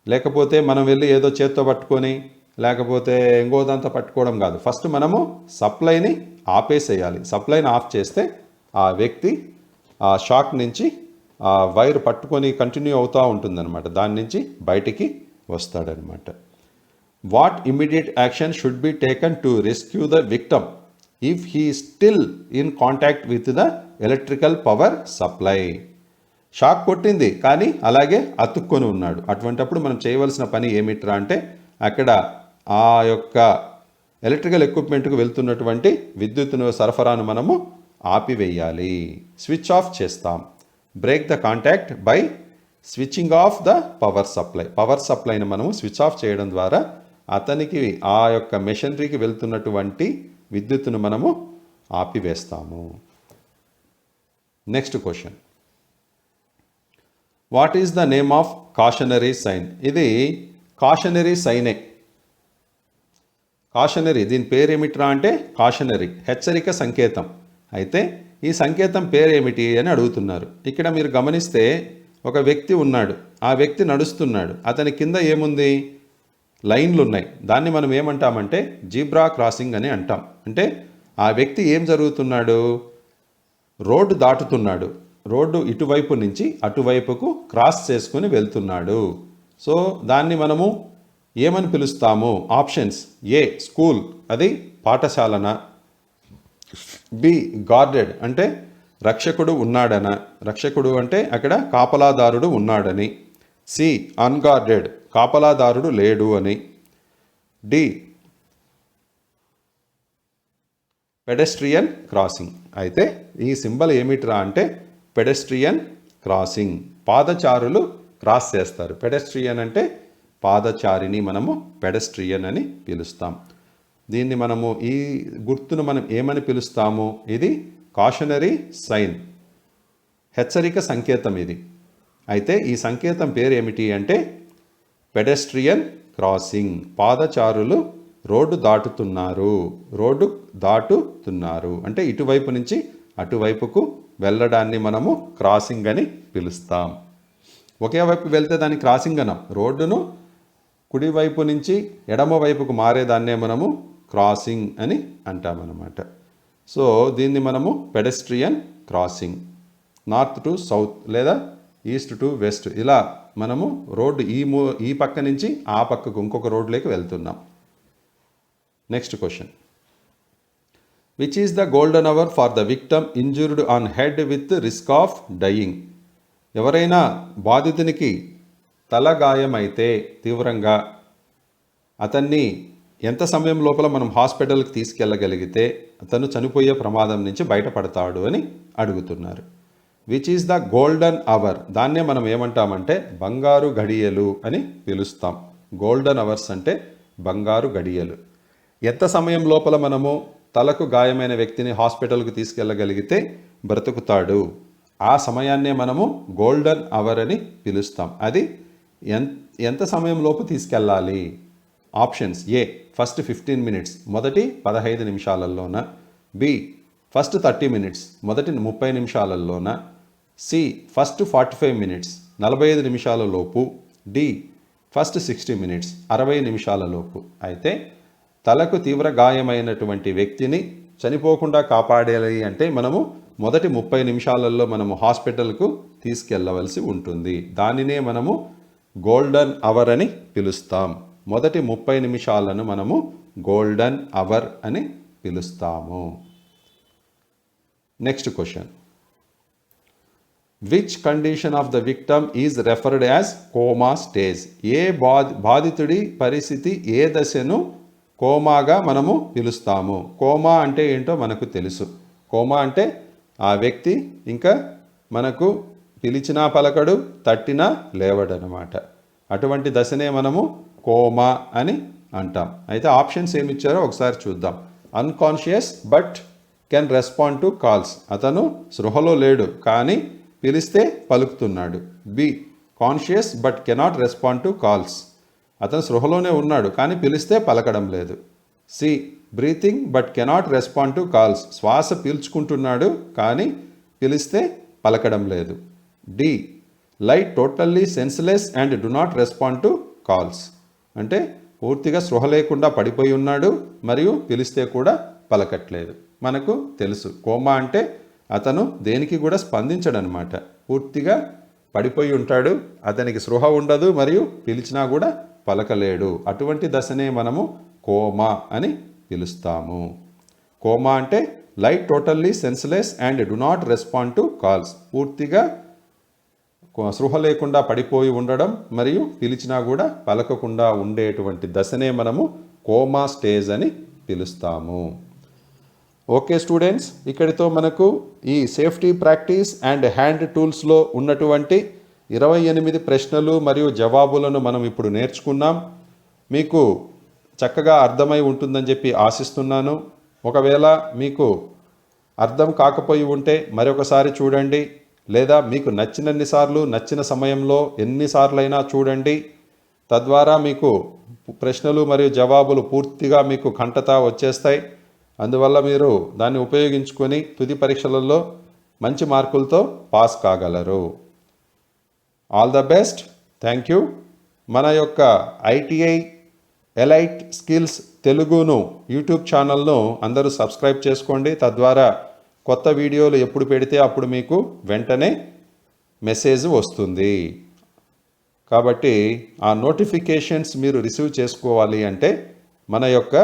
లేకపోతే మనం వెళ్ళి ఏదో చేత్తో పట్టుకొని లేకపోతే ఇంకోదంతా పట్టుకోవడం కాదు. ఫస్ట్ మనము సప్లైని ఆపేసేయాలి. సప్లైని ఆఫ్ చేస్తే ఆ వ్యక్తి ఆ షాక్ నుంచి ఆ వైర్ పట్టుకొని కంటిన్యూ అవుతూ ఉంటుందన్నమాట. దాని నుంచి బయటికి వస్తాడనమాట. What immediate action should be taken to rescue the victim if he still in contact with the electrical power supply. Shock కొట్టింది కానీ అలాగే అతుక్కొని ఉన్నాడు. అటువంటప్పుడు మనం చేయవలసిన పని ఏమిట్రా అంటే, అక్కడ ఆ యొక్క ఎలక్ట్రికల్ ఎక్విప్మెంట్కు వెళ్తున్నటువంటి విద్యుత్తును సరఫరాను మనము ఆపివేయాలి, స్విచ్ ఆఫ్ చేస్తాం. Break the contact by switching off the power supply. Power సప్లైని మనము స్విచ్ ఆఫ్ చేయడం ద్వారా అతనికి ఆ యొక్క మెషినరీకి వెళ్తున్నటువంటి విద్యుత్తును మనము ఆపివేస్తాము. Next question, what is the name of cautionary sign? ఇది కాషనరీ సైనే. కాషనరీ, దీని పేరేమిట్రా అంటే కాషనరీ, హెచ్చరిక సంకేతం. అయితే ఈ సంకేతం పేరేమిటి అని అడుగుతున్నారు. ఇక్కడ మీరు గమనిస్తే ఒక వ్యక్తి ఉన్నాడు, ఆ వ్యక్తి నడుస్తున్నాడు, అతని కింద ఏముంది? లైన్లు ఉన్నాయి. దాన్ని మనం ఏమంటామంటే జీబ్రా క్రాసింగ్ అని అంటాం. అంటే ఆ వ్యక్తి ఏం జరుగుతున్నాడు? రోడ్డు దాటుతున్నాడు. రోడ్డు ఇటువైపు నుంచి అటువైపుకు క్రాస్ చేసుకుని వెళ్తున్నాడు. సో దాన్ని మనము ఏమని పిలుస్తాము? ఆప్షన్స్: ఏ, స్కూల్, అది పాఠశాలన. బి, గార్డెడ్, అంటే రక్షకుడు ఉన్నాడన, రక్షకుడు అంటే అక్కడ కాపలాదారుడు ఉన్నాడని. సి, అన్గార్డెడ్, కాపలాదారుడు లేడు అని. D, pedestrian crossing. అయితే ఈ సింబల్ ఏమిట్రా అంటే పెడెస్ట్రియన్ క్రాసింగ్, పాదచారులు క్రాస్ చేస్తారు. పెడెస్ట్రియన్ అంటే పాదచారిని మనము పెడెస్ట్రియన్ అని పిలుస్తాం. దీన్ని మనము ఈ గుర్తును మనం ఏమని పిలుస్తాము? ఇది కాషనరీ సైన్, హెచ్చరిక సంకేతం ఇది. అయితే ఈ సంకేతం పేరు ఏమిటి అంటే పెడెస్ట్రియన్ క్రాసింగ్. పాదచారులు రోడ్డు దాటుతున్నారు అంటే ఇటువైపు నుంచి అటువైపుకు వెళ్ళడాన్ని మనము క్రాసింగ్ అని పిలుస్తాం. ఒకే వైపు వెళ్తే దాన్ని క్రాసింగ్ అనం. రోడ్డును కుడివైపు నుంచి ఎడమ వైపుకు మారేదాన్నే మనము క్రాసింగ్ అని అంటామన్నమాట. సో దీన్ని మనము pedestrian crossing. North to south లేదా ఈస్ట్ టు వెస్ట్, ఇలా మనము రోడ్డు ఈ పక్క నుంచి ఆ పక్కకు ఇంకొక రోడ్లోకి వెళ్తున్నాం. Next question, which is the golden hour for the victim injured on head with risk of dying? ఎవరైనా బాధితునికి తల గాయమైతే తీవ్రంగా అతన్ని ఎంత సమయం లోపల మనం హాస్పిటల్కి తీసుకెళ్ళగలిగితే అతను చనిపోయే ప్రమాదం నుంచి బయటపడతాడు అని అడుగుతున్నారు. Which is the golden hour? దాన్నే మనం ఏమంటామంటే బంగారు గడియలు అని పిలుస్తాం. గోల్డెన్ అవర్స్ అంటే బంగారు గడియలు. ఎంత సమయం లోపల మనము తలకు గాయమైన వ్యక్తిని హాస్పిటల్కు తీసుకెళ్ళగలిగితే బ్రతుకుతాడు, ఆ సమయాన్నే మనము గోల్డెన్ అవర్ అని పిలుస్తాం. అది ఎంత సమయం లోపు తీసుకెళ్ళాలి? ఆప్షన్స్: ఏ ఫస్ట్ 15 మినిట్స్, మొదటి 15 నిమిషాలలోన. బి ఫస్ట్ 30 మినిట్స్, మొదటి 30 నిమిషాలలోన. సి ఫస్ట్ 45 మినిట్స్, 45 నిమిషాల లోపు. డి ఫస్ట్ 60 మినిట్స్, 60 నిమిషాల లోపు. అయితే తలకు తీవ్ర గాయమైనటువంటి వ్యక్తిని చనిపోకుండా కాపాడాలి అంటే మనము మొదటి 30 నిమిషాలలో మనము హాస్పిటల్కు తీసుకెళ్ళవలసి ఉంటుంది. దానినే మనము గోల్డెన్ అవర్ అని పిలుస్తాం. మొదటి 30 నిమిషాలను మనము గోల్డెన్ అవర్ అని పిలుస్తాము. Next question: which condition of the victim is referred as coma stage? ఏ బాధితుడి పరిస్థితి, ఏ దశను కోమాగా మనము పిలుస్తాము? కోమా అంటే ఏంటో మనకు తెలుసు. కోమా అంటే ఆ వ్యక్తి ఇంకా మనకు పిలిచినా పలకడు, తట్టినా లేవడనమాట. అటువంటి దశనే మనము కోమా అని అంటాం. అయితే ఆప్షన్స్ ఏమి ఇచ్చారో ఒకసారి చూద్దాం. Unconscious but can respond to calls. అతను స్పృహలో లేడు కానీ పిలిస్తే పలుకుతున్నాడు. B conscious but cannot respond to calls. అతను స్పృహలోనే ఉన్నాడు కానీ పిలిస్తే పలకడం లేదు. C breathing but cannot respond to calls. శ్వాస పీల్చుకుంటున్నాడు కానీ పిలిస్తే పలకడం లేదు. D lie totally senseless and do not respond to calls. అంటే పూర్తిగా స్పృహ లేకుండా పడిపోయి ఉన్నాడు మరియు పిలిస్తే కూడా పలకట్లేదు. మనకు తెలుసు కోమా అంటే అతను దేనికి కూడా స్పందించడనమాట. పూర్తిగా పడిపోయి ఉంటాడు, అతనికి స్పృహ ఉండదు మరియు పిలిచినా కూడా పలకలేడు. అటువంటి దశనే మనము కోమా అని పిలుస్తాము. కోమా అంటే లై totally senseless and do not respond to calls. పూర్తిగా స్పృహ లేకుండా పడిపోయి ఉండడం మరియు పిలిచినా కూడా పలకకుండా ఉండేటువంటి దశనే మనము కోమా స్టేజ్ అని పిలుస్తాము. ఓకే స్టూడెంట్స్, ఇక్కడితో మనకు ఈ సేఫ్టీ ప్రాక్టీస్ అండ్ హ్యాండ్ టూల్స్లో ఉన్నటువంటి 28 ప్రశ్నలు మరియు జవాబులను మనం ఇప్పుడు నేర్చుకున్నాం. మీకు చక్కగా అర్థమై ఉంటుందని చెప్పి ఆశిస్తున్నాను. ఒకవేళ మీకు అర్థం కాకపోయి ఉంటే మరొకసారి చూడండి, లేదా మీకు నచ్చినన్నిసార్లు నచ్చిన సమయంలో ఎన్నిసార్లైనా చూడండి. తద్వారా మీకు ప్రశ్నలు మరియు జవాబులు పూర్తిగా మీకు కంఠతా వచ్చేస్తాయి. అందువల్ల మీరు దాన్ని ఉపయోగించుకొని తుది పరీక్షలలో మంచి మార్కులతో పాస్ కాగలరు. All the best. Thank you. మన యొక్క ఐటీఐ ఎలైట్ స్కిల్స్ తెలుగును యూట్యూబ్ ఛానల్ను అందరూ సబ్స్క్రైబ్ చేసుకోండి. తద్వారా కొత్త వీడియోలు ఎప్పుడు పెడితే అప్పుడు మీకు వెంటనే మెసేజ్ వస్తుంది. కాబట్టి ఆ నోటిఫికేషన్స్ మీరు రిసీవ్ చేసుకోవాలి అంటే మన యొక్క